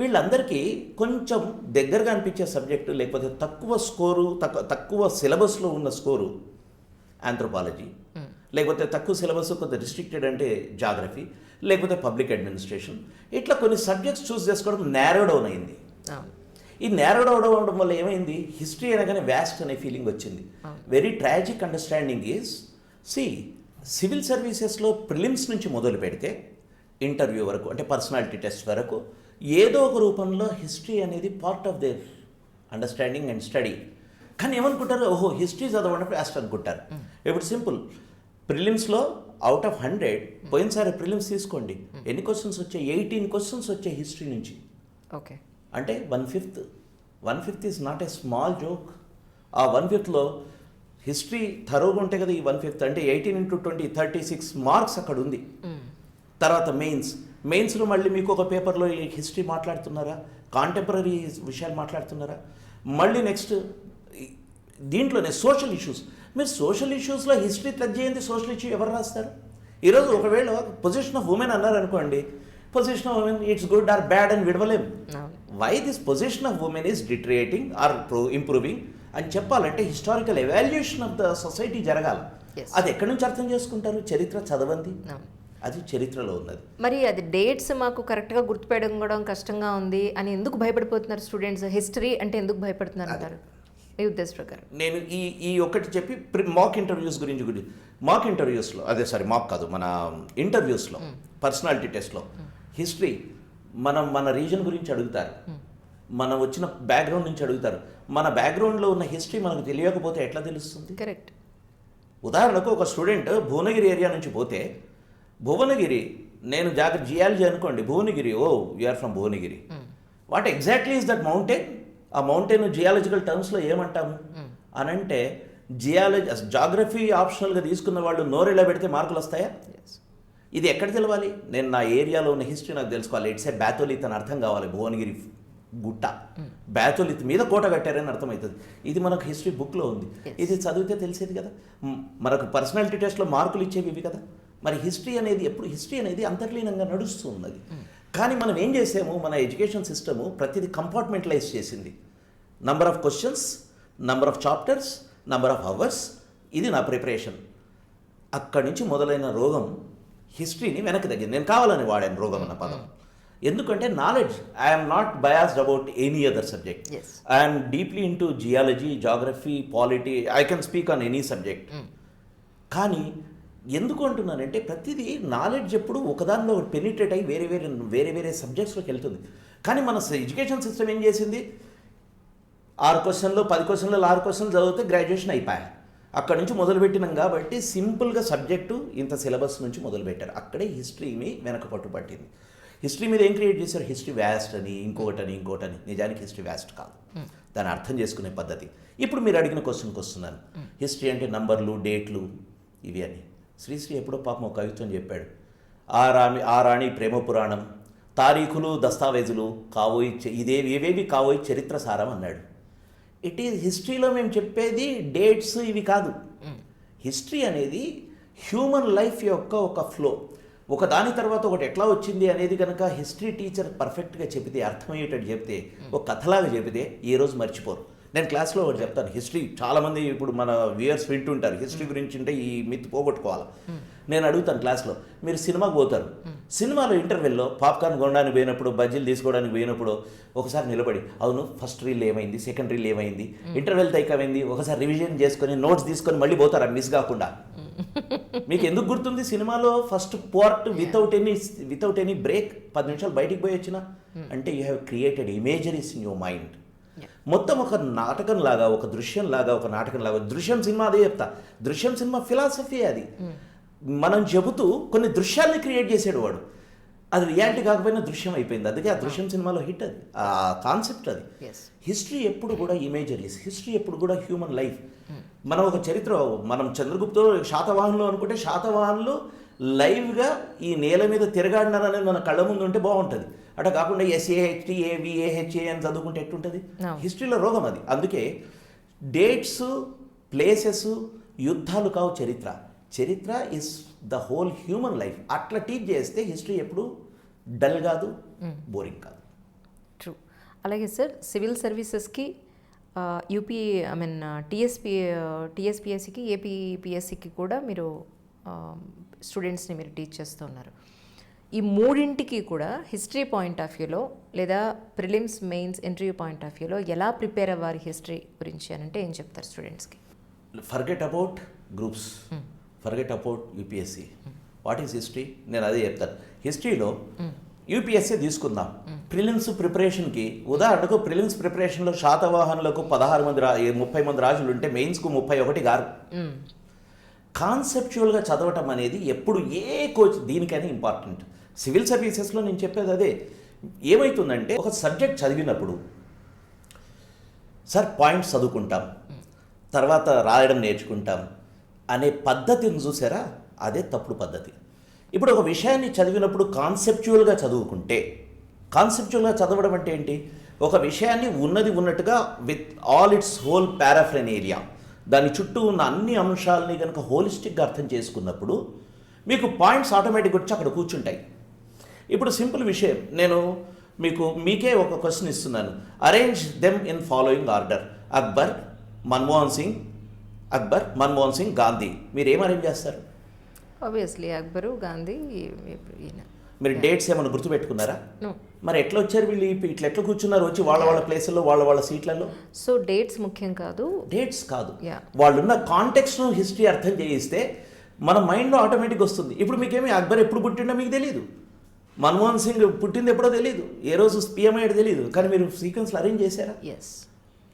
వీళ్ళందరికీ కొంచెం దగ్గరగా అనిపించే సబ్జెక్టు, లేకపోతే తక్కువ స్కోరు, తక్కువ సిలబస్లో ఉన్న స్కోరు ఆంథ్రోపాలజీ, లేకపోతే తక్కువ సిలబస్ కొంత రిస్ట్రిక్టెడ్ అంటే జాగ్రఫీ, లేకపోతే పబ్లిక్ అడ్మినిస్ట్రేషన్. ఇట్లా కొన్ని సబ్జెక్ట్స్ చూస్ చేసుకోవడం నేరో డౌన్ అయింది. ఈ నేరో డౌన్ అవడం వల్ల ఏమైంది, హిస్టరీ అనగానే వ్యాస్ట్ అనే ఫీలింగ్ వచ్చింది. Very tragic understanding is, civil సర్వీసెస్లో ప్రిలిమ్స్ నుంచి మొదలు పెడితే ఇంటర్వ్యూ వరకు, అంటే పర్సనాలిటీ టెస్ట్ వరకు ఏదో ఒక రూపంలో హిస్టరీ అనేది part of their understanding and study. కానీ ఏమనుకుంటారు, ఓహో హిస్టరీ చదవడం ఫాస్ట్ అనుకుంటారు. ఇప్పుడు సింపుల్, ప్రిలిమ్స్లో అవుట్ ఆఫ్ 100 పోయినసారి ప్రిలిమ్స్ తీసుకోండి, ఎన్ని క్వశ్చన్స్ వచ్చాయి? 18 క్వశ్చన్స్ వచ్చాయి హిస్టరీ నుంచి. ఓకే, అంటే 1/5 is not a small joke. ఆ 1/5లో హిస్టరీ థరోగా ఉంటే కదా ఈ 1/5, అంటే 18 into 20 36 మార్క్స్ అక్కడ ఉంది. తర్వాత మెయిన్స్లో మళ్ళీ మీకు ఒక పేపర్లో ఈ హిస్టరీ మాట్లాడుతున్నారా, కాంటెంపరీ విషయాలు మాట్లాడుతున్నారా, మళ్ళీ నెక్స్ట్ దీంట్లోనే సోషల్ ఇష్యూస్. మీరు సోషల్ ఇష్యూస్లో హిస్టరీ టచ్ చేయండి, సోషల్ ఇష్యూ ఎవరు రాస్తారు? ఈరోజు ఒకవేళ పొజిషన్ ఆఫ్ ఉమెన్ అన్నారనుకోండి, position of women it's good or bad అని విడవలేం. Why this position of women is deteriorating or improving అని చెప్పాలంటే historical evaluation of the society జరగాలి. అది ఎక్కడి నుంచి అర్థం చేసుకుంటారు? చరిత్ర చదవండి, అది చరిత్రలో ఉన్నది. మరి అది డేట్స్ మాకు కరెక్ట్గా గుర్తుపెట్టుకోవడం కష్టంగా ఉంది అని ఎందుకు భయపడిపోతున్నారు స్టూడెంట్స్? హిస్టరీ అంటే ఎందుకు భయపడుతున్నారు అంటారు మీ ఉద్దేశ ప్రకారం? నేను ఈ ఒక్కటి చెప్పి మాక్ ఇంటర్వ్యూస్ గురించి మాక్ ఇంటర్వ్యూస్లో మాక్ కాదు, మన ఇంటర్వ్యూస్లో పర్సనాలిటీ టెస్ట్లో హిస్టరీ మన రీజన్ గురించి అడుగుతారు, మనం వచ్చిన బ్యాక్గ్రౌండ్ నుంచి అడుగుతారు. మన బ్యాక్గ్రౌండ్లో ఉన్న హిస్టరీ మనకు తెలియకపోతే ఎట్లా తెలుస్తుంది? కరెక్ట్. ఉదాహరణకు ఒక స్టూడెంట్ భువనగిరి ఏరియా నుంచి పోతే, భువనగిరి నేను జియాలజీ అనుకోండి, Bhuvanagiri, you are from Bhuvanagiri, what exactly is that mountain? ఆ మౌంటైన్ జియాలజికల్ టర్మ్స్లో ఏమంటాము అని అంటే, జాగ్రఫీ ఆప్షనల్గా తీసుకున్న వాళ్ళు నోరెలా పెడితే మార్కులు వస్తాయా? ఇది ఎక్కడ తెలవాలి? నేను నా ఏరియాలో ఉన్న హిస్టరీ నాకు తెలుసుకోవాలి. ఇట్స్ ఏ బ్యాథోలిత్ అని అర్థం కావాలి. భువనగిరి గుట్ట, బ్యాథోలిత్ మీద కోట కట్టారని అర్థమవుతుంది. ఇది మనకు హిస్టరీ బుక్లో ఉంది. ఇది చదివితే తెలిసేది కదా. మనకు పర్సనాలిటీ టెస్ట్లో మార్కులు ఇచ్చేవి ఇవి కదా. మరి హిస్టరీ అనేది అంతర్లీనంగా నడుస్తూ ఉన్నది. కానీ మనం ఏం చేసాము, మన ఎడ్యుకేషన్ సిస్టము ప్రతిదీ కంపార్ట్మెంటలైజ్ చేసింది. Number of questions, number of chapters, number of hours, ఇది నా ప్రిపరేషన్. అక్కడి నుంచి మొదలైన రోగం హిస్టరీని వెనక్కి తగ్గింది. నేను కావాలని వాడాను రోగం అన్న పదం. ఎందుకంటే knowledge, I'm not biased about any other subject. I'm deeply into geology, geography, polity, I can speak on any subject. కానీ ఎందుకు అంటున్నానంటే, ప్రతిదీ నాలెడ్జ్ ఎప్పుడు ఒకదానిలో పెనిట్రేట్ అయ్యి వేరే వేరే సబ్జెక్ట్స్లోకి వెళ్తుంది. కానీ మన ఎడ్యుకేషన్ సిస్టమ్ ఏం చేసింది, 6 క్వశ్చన్లు 10 క్వశ్చన్లు 6 క్వశ్చన్లు చదివితే గ్రాడ్యుయేషన్ అయిపోయాయి. అక్కడి నుంచి మొదలుపెట్టినాం కాబట్టి సింపుల్గా సబ్జెక్టు ఇంత సిలబస్ నుంచి మొదలుపెట్టారు. అక్కడే హిస్టరీని వెనక పట్టుబట్టింది. హిస్టరీ మీద ఏం క్రియేట్ చేశారు? హిస్టరీ వ్యాస్ట్ అని, ఇంకోటని. నిజానికి హిస్టరీ వ్యాస్ట్ కాదు, దాన్ని అర్థం చేసుకునే పద్ధతి. ఇప్పుడు మీరు అడిగిన క్వశ్చన్కి వస్తున్నాను. హిస్టరీ అంటే నంబర్లు, డేట్లు, ఇవి అని. శ్రీశ్రీ ఎప్పుడో పాపం ఒక కవిత్వం చెప్పాడు. ఆ రాణి ప్రేమ పురాణం, తారీఖులు దస్తావేజులు కావోయి, ఇవేవి కావోయి చరిత్ర సారం అన్నాడు. ఇట్ ఈజ్ హిస్టరీలో మేము చెప్పేది డేట్స్ ఇవి కాదు. హిస్టరీ అనేది హ్యూమన్ లైఫ్ యొక్క ఒక ఫ్లో. ఒక దాని తర్వాత ఒకటి ఎట్లా వచ్చింది అనేది కనుక హిస్టరీ టీచర్ పర్ఫెక్ట్గా చెబితే, అర్థమయ్యేటట్టు చెబితే, ఒక కథలాగా చెబితే ఏ రోజు మర్చిపోరు. నేను క్లాస్లో ఒకటి చెప్తాను. హిస్టరీ చాలామంది ఇప్పుడు మన వ్యూయర్స్ వింటుంటారు, హిస్టరీ గురించి అంటే ఈ మిత్ పోగొట్టుకోవాలి. నేను అడుగుతాను క్లాస్లో, మీరు సినిమాకి పోతారు, సినిమాలో ఇంటర్వెల్లో పాప్కార్న్ కొనడానికి పోయినప్పుడు, బజ్జీలు తీసుకోవడానికి పోయినప్పుడు ఒకసారి నిలబడి, అవును ఫస్ట్ రీల్ ఏమైంది, సెకండ్ రీల్ ఏమైంది, ఇంటర్వెల్ తైకమైంది, ఒకసారి రివిజన్ చేసుకొని నోట్స్ తీసుకొని మళ్ళీ పోతారా మిస్ కాకుండా? మీకు ఎందుకు గుర్తుంది సినిమాలో first part without any break 10 నిమిషాలు బయటికి పోయి వచ్చిన అంటే you have created imageries in your mind. మొత్తం ఒక నాటకం లాగా, ఒక దృశ్యం లాగా, ఒక నాటకం లాగా. దృశ్యం సినిమా అదే చెప్తా, దృశ్యం సినిమా ఫిలాసఫీ అది. మనం చెబుతూ కొన్ని దృశ్యాల్ని క్రియేట్ చేసాడు వాడు, అది రియాలిటీ కాకపోయినా దృశ్యం అయిపోయింది. అందుకే ఆ దృశ్యం సినిమాలో హిట్ అది, ఆ కాన్సెప్ట్ అది. హిస్టరీ ఎప్పుడు కూడా ఇమేజరీస్, హిస్టరీ ఎప్పుడు కూడా హ్యూమన్ లైఫ్. మనం ఒక చరిత్ర, మనం చంద్రగుప్తు శాతవాహనులు అనుకుంటే శాతవాహనులు లైవ్గా ఈ నేల మీద తిరగాడినారు అనేది మన కళ్ళ ముందు ఉంటే బాగుంటుంది. అట్లా కాకుండా SAHTAVAHA అని చదువుకుంటే ఎట్టుంటుంది? హిస్టరీలో రోగం అది. అందుకే డేట్స్, ప్లేసెస్, యుద్ధాలు కావు చరిత్ర. చరిత్ర is the whole human life. అట్లా టీచ్ చేస్తే హిస్టరీ ఎప్పుడు డల్ కాదు, బోరింగ్ కాదు. ట్రూ. అలాగే సార్, సివిల్ సర్వీసెస్కి యూపీ టీఎస్పిఎస్సికి ఏపీపీఎస్సికి కూడా మీరు స్టూడెంట్స్ని మీరు టీచ్ చేస్తూ ఉన్నారు. ఈ మూడింటికి కూడా హిస్టరీ పాయింట్ ఆఫ్ వ్యూలో లేదా prelims, mains, interview point of వ్యూలో ఎలా ప్రిపేర్ అవ్వాలి హిస్టరీ గురించి అని అంటే ఏం చెప్తారు స్టూడెంట్స్కి? Forget about groups, forget about UPSC. What is history? నేను అదే చెప్తాను. హిస్టరీలో యూపీఎస్సీ తీసుకుందాం. ప్రిలిమ్స్ ప్రిపరేషన్కి ఉదాహరణకు ప్రిలిమ్స్ ప్రిపరేషన్లో శాతవాహనులకు 30 మంది రాజులు ఉంటే మెయిన్స్కు 31 గారు. కాన్సెప్చువల్గా చదవటం అనేది ఎప్పుడు ఏ కోచ్ దీనికైనా ఇంపార్టెంట్. సివిల్ సర్వీసెస్లో నేను చెప్పేది అదే. ఏమవుతుందంటే ఒక సబ్జెక్ట్ చదివినప్పుడు సార్ పాయింట్స్ చదువుకుంటాం, తర్వాత రాయడం నేర్చుకుంటాం అనే పద్ధతిని చూసారా, అదే తప్పుడు పద్ధతి. ఇప్పుడు ఒక విషయాన్ని చదివినప్పుడు కాన్సెప్చువల్గా చదువుకుంటే, కాన్సెప్చువల్గా చదవడం అంటే ఏంటి? ఒక విషయాన్ని ఉన్నది ఉన్నట్టుగా విత్ ఆల్ ఇట్స్ హోల్ పారాఫ్రెనేరియా, దాని చుట్టూ ఉన్న అన్ని అంశాలని కనుక హోలిస్టిక్గా అర్థం చేసుకున్నప్పుడు మీకు పాయింట్స్ ఆటోమేటిక్గా వచ్చి అక్కడ కూర్చుంటాయి. ఇప్పుడు సింపుల్ విషయం, నేను మీకే ఒక క్వశ్చన్ ఇస్తున్నాను. Arrange them in following order. Akbar, Manmohan Singh, Gandhi. మీరు ఏం అరేంజ్ చేస్తారు? ఆబ్వియస్లీ అక్బరు, గాంధీ. మీరు డేట్స్ ఏమైనా గుర్తుపెట్టుకున్నారా? మరి ఎట్లా వచ్చారు వీళ్ళు? ఇట్లా ఎట్లా కూర్చున్నారు వచ్చి వాళ్ళ ప్లేసుల్లో, వాళ్ళ సీట్లలో? సో డేట్స్ ముఖ్యం కాదు, డేట్స్ కాదు, వాళ్ళున్న కాంటెక్స్ను హిస్టరీ అర్థం చేయిస్తే మన మైండ్లో ఆటోమేటిక్ వస్తుంది. ఇప్పుడు మీకేమి అక్బర్ ఎప్పుడు పుట్టిండో మీకు తెలియదు, మన్మోహన్ సింగ్ పుట్టింది ఎప్పుడో తెలియదు, ఏ రోజు పిఎం అయ్యాడో తెలియదు, కానీ మీరు సీక్వెన్స్లో అరేంజ్ చేశారా?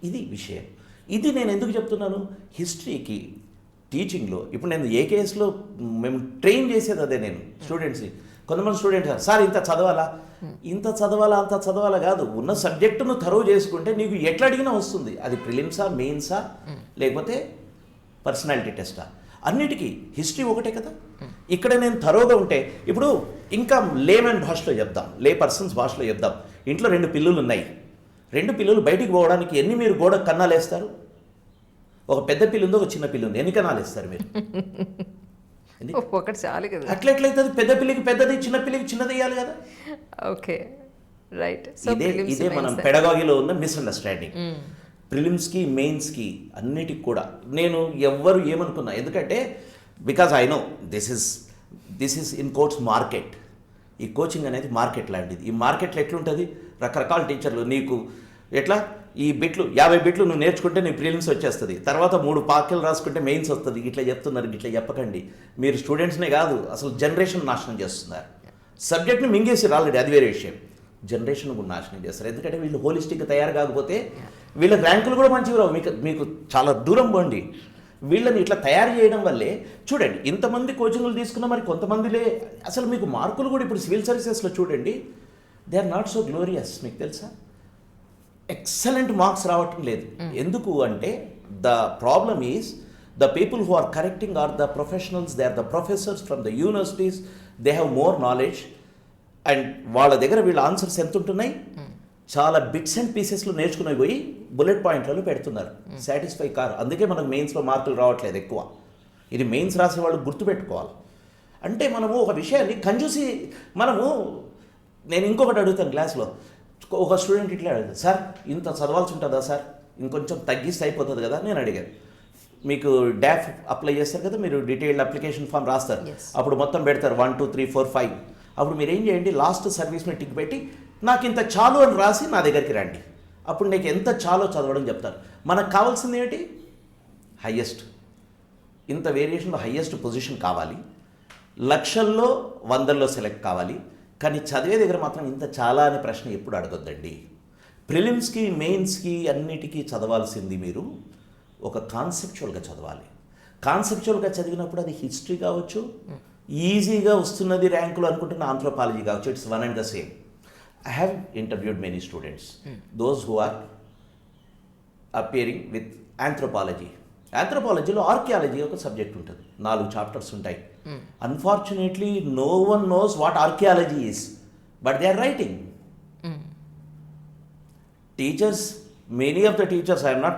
ఇది విషయం. ఇది నేను ఎందుకు చెప్తున్నాను? హిస్టరీకి టీచింగ్లో ఇప్పుడు నేను ఏకేఎస్లో మేము ట్రైన్ చేసేది అదే. నేను స్టూడెంట్స్ని, కొంతమంది స్టూడెంట్స్ సార్ ఇంత చదవాలా, అంత చదవాలా కాదు, ఉన్న సబ్జెక్టును థరో చేసుకుంటే నీకు ఎట్లా అడిగినా వస్తుంది. అది ప్రిలిమ్సా, మెయిన్సా, లేకపోతే పర్సనాలిటీ టెస్టా, అన్నిటికీ హిస్టరీ ఒకటే కదా. ఇక్కడ నేను థరోగా ఉంటే, ఇప్పుడు ఇంకా లేమన్ భాషలో చెప్దాం, లే పర్సన్స్ భాషలో చెప్దాం. ఇంట్లో 2 పిల్లులు ఉన్నాయి. 2 పిల్లులు బయటికి పోవడానికి ఎన్ని మీరు గోడ కన్నాలు వేస్తారు? ఒక పెద్ద పిల్లు ఉంది, ఒక చిన్న పిల్లు ఉంది, ఎన్ని కన్నాలు వేస్తారు మీరు? ఒకటి చాలు కదా. అట్లెట్లయితుంది? పెద్ద పిల్లికి పెద్దది, చిన్న పిల్లికి చిన్నది వేయాలి కదా. Okay, right. ఇదే మనం పెడగాగిలో ఉన్న మిస్అండర్స్టాండింగ్. ప్రిలిమ్స్కి, మెయిన్స్కి అన్నిటికి కూడా నేను ఎవ్వరు ఏమనుకున్నా, ఎందుకంటే because I know this is in courts market. ఈ కోచింగ్ అనేది మార్కెట్ లాంటిది. ఈ మార్కెట్లో ఎట్లుంటుంది? రకరకాల టీచర్లు నీకు ఎట్లా ఈ బిట్లు 50 బిట్లు నువ్వు నేర్చుకుంటే నీ ప్రిలిమ్స్ వచ్చేస్తుంది, తర్వాత 3 పార్కులు రాసుకుంటే మెయిన్స్ వస్తుంది. ఇట్లా చెప్తున్నారు, ఇట్లా చెప్పకండి. మీరు స్టూడెంట్స్నే కాదు అసలు జనరేషన్ నాశనం చేస్తున్నారు. సబ్జెక్ట్ని మింగేసి ఆల్రెడీ, అది వేరే విషయం. జనరేషన్ కూడా నాశనం చేస్తారు. ఎందుకంటే వీళ్ళు హోలిస్టిక్గా తయారు కాకపోతే వీళ్ళ ర్యాంకులు కూడా మంచివి రావు. మీకు చాలా దూరం పోండి. వీళ్ళని ఇట్లా తయారు చేయడం వల్లే చూడండి ఇంతమంది కోచింగ్లు తీసుకున్న మరి కొంతమందిలే అసలు మీకు మార్కులు కూడా ఇప్పుడు సివిల్ సర్వీసెస్లో చూడండి, they are not so glorious. మీకు తెలుసా, ఎక్సలెంట్ మార్క్స్ రావటం లేదు. ఎందుకు అంటే the problem is the people who are correcting are the professionals, they are the professors from the universities, they have more knowledge. And వాళ్ళ దగ్గర వీళ్ళ ఆన్సర్స్ ఎంత ఉంటున్నాయి, చాలా బిట్స్ అండ్ పీసెస్లో నేర్చుకుని పోయి బుల్లెట్ పాయింట్లలో పెడుతున్నారు. Satisfy car. అందుకే మనకు మెయిన్స్లో మార్కులు రావట్లేదు ఎక్కువ. ఇది మెయిన్స్ రాసే వాళ్ళు గుర్తుపెట్టుకోవాలి. అంటే మనము ఒక విషయాన్ని కంజూసి మనము నేను ఇంకొకటి అడుగుతాను క్లాస్లో, ఒక స్టూడెంట్ ఇట్లా అడుగుతాను, సార్ ఇంత చదవాల్సి ఉంటుందా సార్, ఇంకొంచెం తగ్గిస్తే అయిపోతుంది కదా నేను అడిగాను. మీకు డాఫ్ అప్లై చేస్తారు కదా, మీరు డీటెయిల్డ్ అప్లికేషన్ ఫామ్ రాస్తారు, అప్పుడు మొత్తం పెడతారు 1 2 3 4 5. అప్పుడు మీరు ఏం చేయండి, లాస్ట్ సర్వీస్ మీద టిక్ పెట్టి నాకు ఇంత చాలు అని రాసి నా దగ్గరికి రండి, అప్పుడు నీకు ఎంత చాలో చదవడం చెప్తారు. మనకు కావాల్సింది ఏమిటి, హయ్యెస్ట్, ఇంత వేరియేషన్లో హయ్యెస్ట్ పొజిషన్ కావాలి, లక్షల్లో 100ల్లో సెలెక్ట్ కావాలి. కానీ చదివే దగ్గర మాత్రం ఇంత చాలా అనే ప్రశ్న ఎప్పుడు అడగొద్దండి. ప్రిలిమ్స్కి మెయిన్స్కి అన్నిటికీ చదవాల్సింది మీరు ఒక కాన్సెప్చువల్గా చదవాలి. కాన్సెప్చువల్గా చదివినప్పుడు అది హిస్టరీ కావచ్చు, ఈజీగా వస్తున్నది ర్యాంకులు అనుకుంటున్న ఆంథ్రోపాలజీ కావచ్చు, it's one and the same. I have interviewed many students, those who are appearing with anthropology. ఆంథ్రోపాలజీలో ఆర్కియాలజీ ఒక సబ్జెక్ట్ ఉంటుంది, 4 చాప్టర్స్ ఉంటాయి. Unfortunately no one knows what archaeology is, but they are writing. Teachers, many of the teachers, I am not,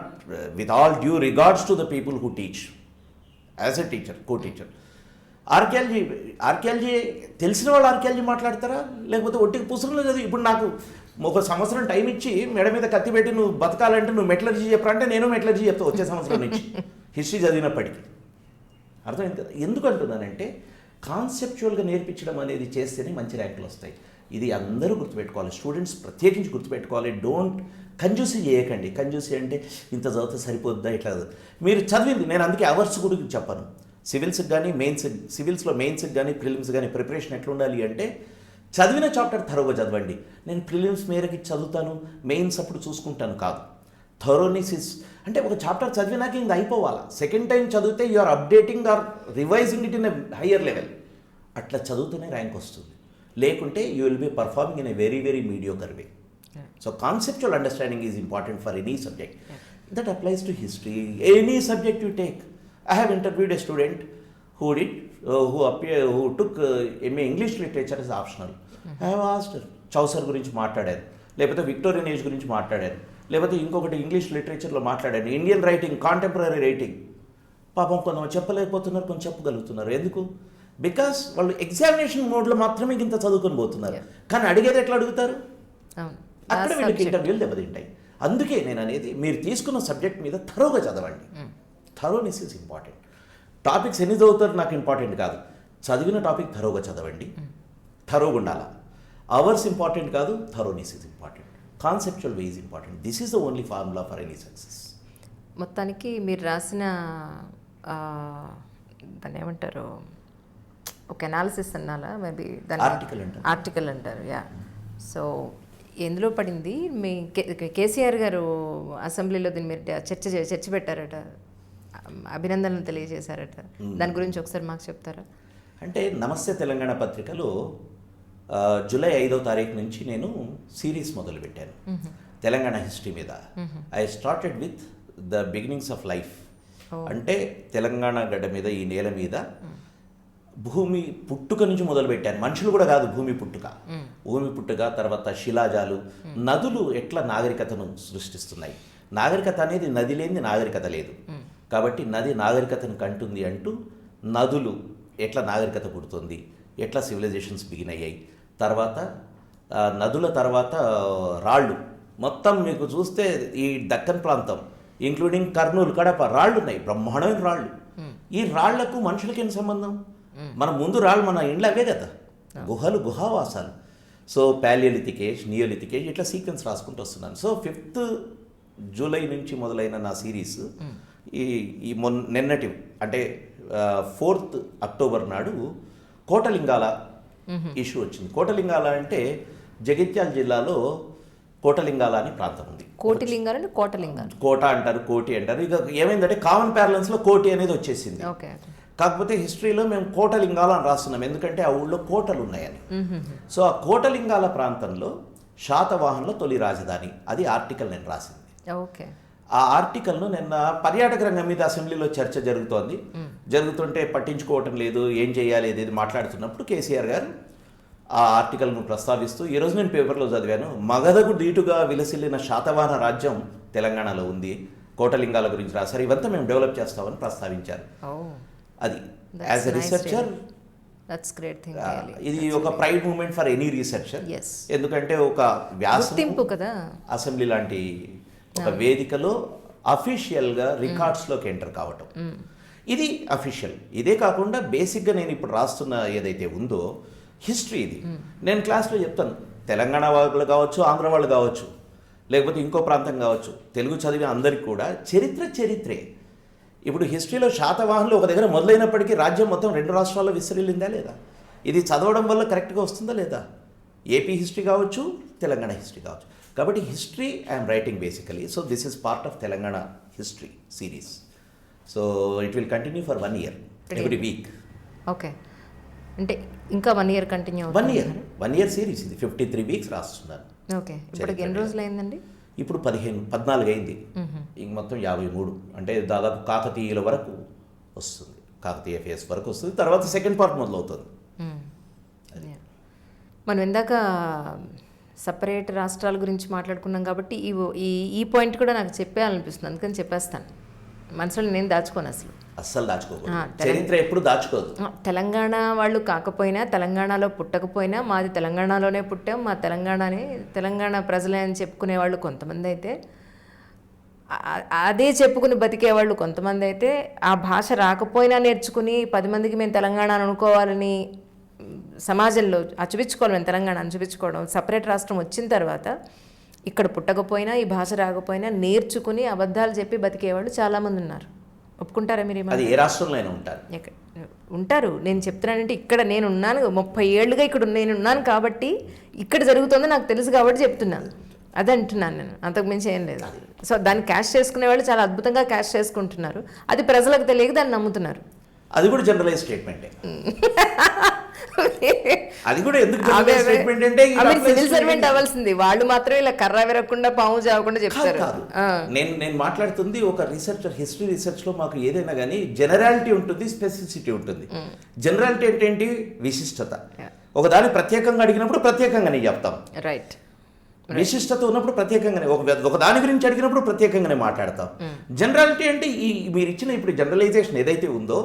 with all due regards to the people who teach, as a teacher, co-teacher, archaeology తెలిసిన వాళ్ళు archaeology మాట్లాడతారా, లేకపోతే ఒట్టికి పుస్తకంలో చదివి. ఇప్పుడు నాకు 1 సంవత్సరం time ఇచ్చి మెడ మీద కత్తి పెట్టి నువ్వు బతకాలంటే నువ్వు మెటలర్జీ చెప్పరా అంటే నేను మెటలర్జీ చెప్తా వచ్చే సంవత్సరం నుంచి, హిస్టరీ చదివినప్పటికీ. అర్థమైంది కదా. ఎందుకు అంటున్నానంటే కాన్సెప్చువల్గా నేర్పించడం అనేది చేస్తేనే మంచి ర్యాంకులు వస్తాయి. ఇది అందరూ గుర్తుపెట్టుకోవాలి, స్టూడెంట్స్ ప్రత్యేకించి గుర్తుపెట్టుకోవాలి. డోంట్ కంజూసీ చేయకండి. కంజూసీ అంటే ఇంత చదివితే సరిపోద్దా ఇట్లా మీరు చదివింది. నేను అందుకే అవర్స్ గురించి చెప్పను. సివిల్స్కి కానీ మెయిన్స్, సివిల్స్లో మెయిన్స్కి కానీ ప్రిలిమ్స్ కానీ ప్రిపరేషన్ ఎట్లా ఉండాలి అంటే చదివిన చాప్టర్ థరోగా చదవండి. నేను ప్రిలిమ్స్ మేరకి చదువుతాను, మెయిన్స్ అప్పుడు చూసుకుంటాను కాదు. థరోనిసిస్ అంటే ఒక చాప్టర్ చదివినాక ఇంక అయిపోవాలా, సెకండ్ టైం చదివితే you are updating or revising it in a higher level. అట్లా చదువుతూనే ర్యాంక్ వస్తుంది, లేకుంటే you will be performing in a very very mediocre way. So conceptual understanding is important for any subject. That applies to history, any subject you take. I have interviewed a student who took MA English literature as optional. I have asked her, Chaucer గురించి మాట్లాడారు, లేకపోతే Victorian age గురించి మాట్లాడారు, లేకపోతే ఇంకొకటి English లిటరేచర్లో మాట్లాడారు, Indian writing, contemporary writing. పాపం కొంతమంది చెప్పలేకపోతున్నారు, కొంచెం చెప్పగలుగుతున్నారు. ఎందుకు? బికాస్ వాళ్ళు ఎగ్జామినేషన్ మోడ్లో మాత్రమే ఇంత చదువుకొని పోతున్నారు. కానీ అడిగేది ఎట్లా అడుగుతారు? అక్కడ వీళ్ళకి ఇంటర్వ్యూలు దెబ్బతింటాయి. అందుకే నేను అనేది, మీరు తీసుకున్న సబ్జెక్ట్ మీద థరోగా చదవండి. థరోనెస్ ఈజ్ ఇంపార్టెంట్. టాపిక్స్ ఎన్ని చదువుతారు నాకు ఇంపార్టెంట్ కాదు, చదివిన టాపిక్ థరోగా చదవండి. థరోగా ఉండాలా. అవర్స్ ఇంపార్టెంట్ కాదు, thoroughness is important. Conceptual way is important. This is the only formula for any success. మొత్తానికి మీరు రాసిన దాన్ని ఏమంటారు, ఒక అనాలిసిస్ అన్నాలా, మేబీ దాన్ని ఆర్టికల్ అంటారు. యా. సో ఎందులో పడింది, మీ కేసీఆర్ గారు అసెంబ్లీలో దీన్ని మీరు చర్చ పెట్టారట, అభినందనలు తెలియజేశారట. దాని గురించి ఒకసారి మాకు చెప్తారా? అంటే నమస్తే తెలంగాణ పత్రికలో జూలై 5వ తారీఖు నుంచి నేను సిరీస్ మొదలుపెట్టాను తెలంగాణ హిస్టరీ మీద. I started with the beginnings of life. అంటే తెలంగాణ గడ్డ మీద, ఈ నేల మీద భూమి పుట్టుక నుంచి మొదలుపెట్టాను. మనుషులు కూడా కాదు, భూమి పుట్టుక, తర్వాత శిలాజాలు, నదులు ఎట్లా నాగరికతను సృష్టిస్తున్నాయి. నాగరికత అనేది నది లేని నాగరికత లేదు. కాబట్టి నది నాగరికతను కంటుంది అంటూ నదులు ఎట్లా నాగరికత పుడుతుంది, ఎట్లా సివిలైజేషన్స్ బిగిన్ అయ్యాయి, తర్వాత నదుల తర్వాత రాళ్ళు. మొత్తం మీకు చూస్తే ఈ దక్కన్ ప్రాంతం ఇంక్లూడింగ్ కర్నూలు, కడప రాళ్ళు ఉన్నాయి, బ్రహ్మాండమైన రాళ్ళు. ఈ రాళ్లకు మనుషులకి ఏం సంబంధం? మన ముందు రాళ్ళు మన ఇండ్లు అవే కదా, గుహలు, గుహావాసాలు. So palaeolithic age, neolithic age, ఇట్లా సీక్వెన్స్ రాసుకుంటూ వస్తున్నాను. సో 5th జూలై నుంచి మొదలైన నా సిరీస్ ఈ నిన్నటి అంటే 4th అక్టోబర్ నాడు కోటలింగాల ఇష్యూ వచ్చింది. కోటలింగాల అంటే జగిత్యాల జిల్లాలో కోటలింగాల అని ప్రాంతం ఉంది. కోటిలింగాలు అంటే కోటలింగాలు, కోట అంటారు, కోటి అంటారు. ఇక ఏమైందంటే కామన్ ప్యారలెన్స్లో కోటి అనేది వచ్చేసింది. కాకపోతే హిస్టరీలో మేము కోటలింగాలు అని రాస్తున్నాం, ఎందుకంటే ఆ ఊళ్ళో కోటలు ఉన్నాయని. సో ఆ కోటలింగాల ప్రాంతంలో శాతవాహనుల తొలి రాజధాని, అది ఆర్టికల్ నేను రాసింది. ఓకే. ఆ ఆర్టికల్ను నిన్న పర్యాటక రంగం మీద అసెంబ్లీలో చర్చ జరుగుతుంటే పట్టించుకోవటం లేదు, ఏం చేయాలి ఇది మాట్లాడుతున్నప్పుడు కేసీఆర్ గారు ఆ ఆర్టికల్ను ప్రస్తావిస్తూ, ఈరోజు నేను పేపర్లో చదివాను, మగధకు దీటుగా విలసిల్లిన శాతవాహన రాజ్యం తెలంగాణలో ఉంది, కోటలింగాల గురించి రాశారు, ఇవంతా మేము డెవలప్ చేస్తామని ప్రస్తావించారు. అది as a researcher that's great thing. ఇది ఒక pride moment for any researcher. Yes, ఎందుకంటే ఒక వ్యాసం గుర్తింపు కదా. అసెంబ్లీ లాంటి ఒక వేదికలో అఫీషియల్గా రికార్డ్స్లోకి ఎంటర్ కావటం, ఇది అఫీషియల్. ఇదే కాకుండా బేసిక్గా నేను ఇప్పుడు రాస్తున్న ఏదైతే ఉందో హిస్టరీ, ఇది నేను క్లాస్లో చెప్తాను. తెలంగాణ వాళ్ళు కావచ్చు, ఆంధ్ర వాళ్ళు కావచ్చు, లేకపోతే ఇంకో ప్రాంతం కావచ్చు, తెలుగు చదివిన అందరికీ కూడా చరిత్రే. ఇప్పుడు హిస్టరీలో శాతవాహనులు ఒక దగ్గర మొదలైనప్పటికీ రాజ్యం మొత్తం 2 రాష్ట్రాల్లో విస్తరిల్లిందా లేదా? ఇది చదవడం వల్ల కరెక్ట్గా వస్తుందా లేదా? ఏపీ హిస్టరీ కావచ్చు, తెలంగాణ హిస్టరీ కావచ్చు. కాబట్టి history I'm writing basically. So this is part of Telangana history series. So it will continue for 1 year every week. Okay, అంటే ఇంకా 1 year కంటిన్యూ 1 year సిరీస్ ఇది. 53 weeks రాస్తున్నాను. ఓకే, ఇప్పటికి ఎన్ని రోజులు అయిందండి? ఇప్పుడు 14 అయింది. ఇంక మొత్తం 53, అంటే దాదాపు కాకతీయుల వరకు వస్తుంది, కాకతీయ ఫేస్ వరకు వస్తుంది. తర్వాత సెకండ్ పార్ట్ మొదలవుతుంది. మనం ఇందాక సపరేట్ రాష్ట్రాల గురించి మాట్లాడుకున్నాం కాబట్టి ఈ పాయింట్ కూడా నాకు చెప్పేయాలనిపిస్తుంది, అందుకని చెప్పేస్తాను. మనసులో నేను దాచుకోను అస్సలు దాచుకోకూడదు. చరిత్ర ఎప్పుడు దాచుకోదు. తెలంగాణ వాళ్ళు కాకపోయినా, తెలంగాణలో పుట్టకపోయినా, మాది తెలంగాణలోనే పుట్టాం, మా తెలంగాణ ప్రజలే అని చెప్పుకునే వాళ్ళు కొంతమంది అయితే, అదే చెప్పుకుని బతికేవాళ్ళు కొంతమంది అయితే, ఆ భాష రాకపోయినా నేర్చుకుని 10 మందికి మేము తెలంగాణ అనుకోవాలని సమాజంలో చూపించుకోవాలి, మేము తెలంగాణ అని చూపించుకోవడం. సపరేట్ రాష్ట్రం వచ్చిన తర్వాత ఇక్కడ పుట్టకపోయినా, ఈ భాష రాకపోయినా నేర్చుకుని అబద్ధాలు చెప్పి బతికేవాళ్ళు చాలామంది ఉన్నారు. ఒప్పుకుంటారా మీరు? అది ఏ రాష్ట్రంలో అయినా ఉంటారు. నేను చెప్తున్నానంటే ఇక్కడ నేను ఉన్నాను, 30 ఏళ్ళుగా ఇక్కడ నేను ఉన్నాను కాబట్టి, ఇక్కడ జరుగుతుందో నాకు తెలుసు కాబట్టి చెప్తున్నాను. అదే అంటున్నాను నేను, అంతకు మించి ఏం లేదు. సో దాన్ని క్యాష్ చేసుకునే వాళ్ళు చాలా అద్భుతంగా క్యాష్ చేసుకుంటున్నారు. అది ప్రజలకు తెలియక దాన్ని నమ్ముతున్నారు. అది కూడా జనరలైజ్ స్టేట్మెంటే. అది కూడా ఎందుకు స్టేట్మెంట్ అంటే సివిల్ సర్వెంట్ అవ్వాల్సింది వాళ్ళు మాత్రం ఇలా కర్ర విరగకుండా పాము చావకుండా చెప్తారు. నేను మాట్లాడుతుంది ఒక రీసెర్చర్. హిస్టరీ రీసెర్చ్ లో మాకు ఏదైనా కానీ జనరాలిటీ ఉంటుంది, స్పెసిఫిసిటీ ఉంటుంది. జనరాలిటీ అంటే ఏంటి? విశిష్టత. ఒక దాన్ని ప్రత్యేకంగా అడిగినప్పుడు ప్రత్యేకంగానే చెప్తాం. రైట్. విశిష్టత ఉన్నప్పుడు ప్రత్యేకంగానే, ఒక దాని గురించి అడిగినప్పుడు ప్రత్యేకంగానే మాట్లాడతాం. జనరాలిటీ అంటే ఈ మీరు ఇచ్చిన ఇప్పుడు జనరలైజేషన్ ఏదైతే ఉందో,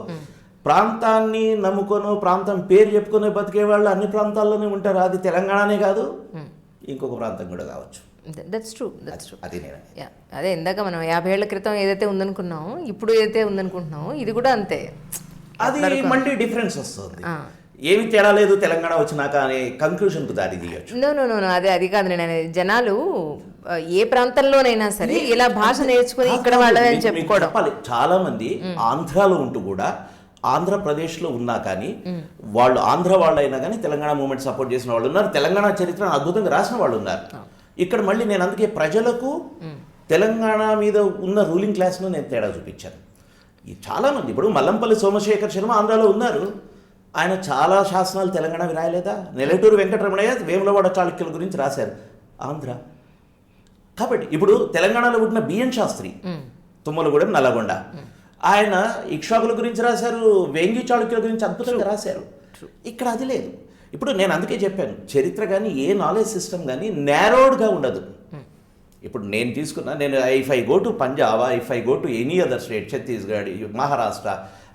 ప్రాంతాన్ని నమ్ముకొని ప్రాంతం పేరు చెప్పుకొని బతికే వాళ్ళు అన్ని ప్రాంతాల్లోనే ఉంటారు. అది తెలంగాణనే కాదు, ఇంకొక ప్రాంతం కూడా కావచ్చు. That's true. అది నేను అదే ఇందాక మనం 50 ఏళ్ల క్రితం ఏదైతే ఉందనుకున్నామో, ఇప్పుడు ఏదైతే ఉందనుకుంటున్నామో, ఇది కూడా అంతే. అది మళ్ళీ డిఫరెన్స్ వస్తుంది. ఏమి తేడా లేదు తెలంగాణ వచ్చినాక అనే కంక్లూషన్కు దారి తీయచ్చు. నో అది కాదు నేను అనేది. జనాలు ఏ ప్రాంతంలోనైనా సరే ఇలా భాష నేర్చుకుని ఇక్కడ వాళ్ళని చెప్పుకోవడం. చాలా మంది ఆంధ్రాలో ఉంటూ కూడా ఆంధ్రప్రదేశ్లో ఉన్నా కానీ, వాళ్ళు ఆంధ్ర వాళ్ళు అయినా కానీ తెలంగాణ మూమెంట్ సపోర్ట్ చేసిన వాళ్ళు ఉన్నారు. తెలంగాణ చరిత్రను అద్భుతంగా రాసిన వాళ్ళు ఉన్నారు. ఇక్కడ మళ్ళీ నేను అందుకే ప్రజలకు తెలంగాణ మీద ఉన్న రూలింగ్ క్లాస్లో నేను తేడా చూపించాను. చాలామంది ఇప్పుడు మల్లంపల్లి సోమశేఖర్ శర్మ ఆంధ్రాలో ఉన్నారు. ఆయన చాలా శాసనాలు తెలంగాణవి రాయలేదా? నెల్లటూరు వెంకటరమణయ్య వేములవాడ చాళుక్యుల గురించి రాశారు, ఆంధ్ర. కాబట్టి ఇప్పుడు తెలంగాణలో పుట్టిన బిఎన్ శాస్త్రి, తుమ్మలగూడెం, నల్లగొండ, ఆయన ఇక్ష్వాకుల గురించి రాశారు, వేంగి చాళుక్యుల గురించి అద్భుతంగా రాశారు. ఇక్కడ అది లేదు. ఇప్పుడు నేను అందుకే చెప్పాను, చరిత్ర కానీ ఏ నాలెడ్జ్ సిస్టమ్ కానీ నేరోడ్గా ఉండదు. ఇప్పుడు నేను తీసుకున్నా, if I go to Punjab, if I go to any other state, Chhattisgarh, Maharashtra,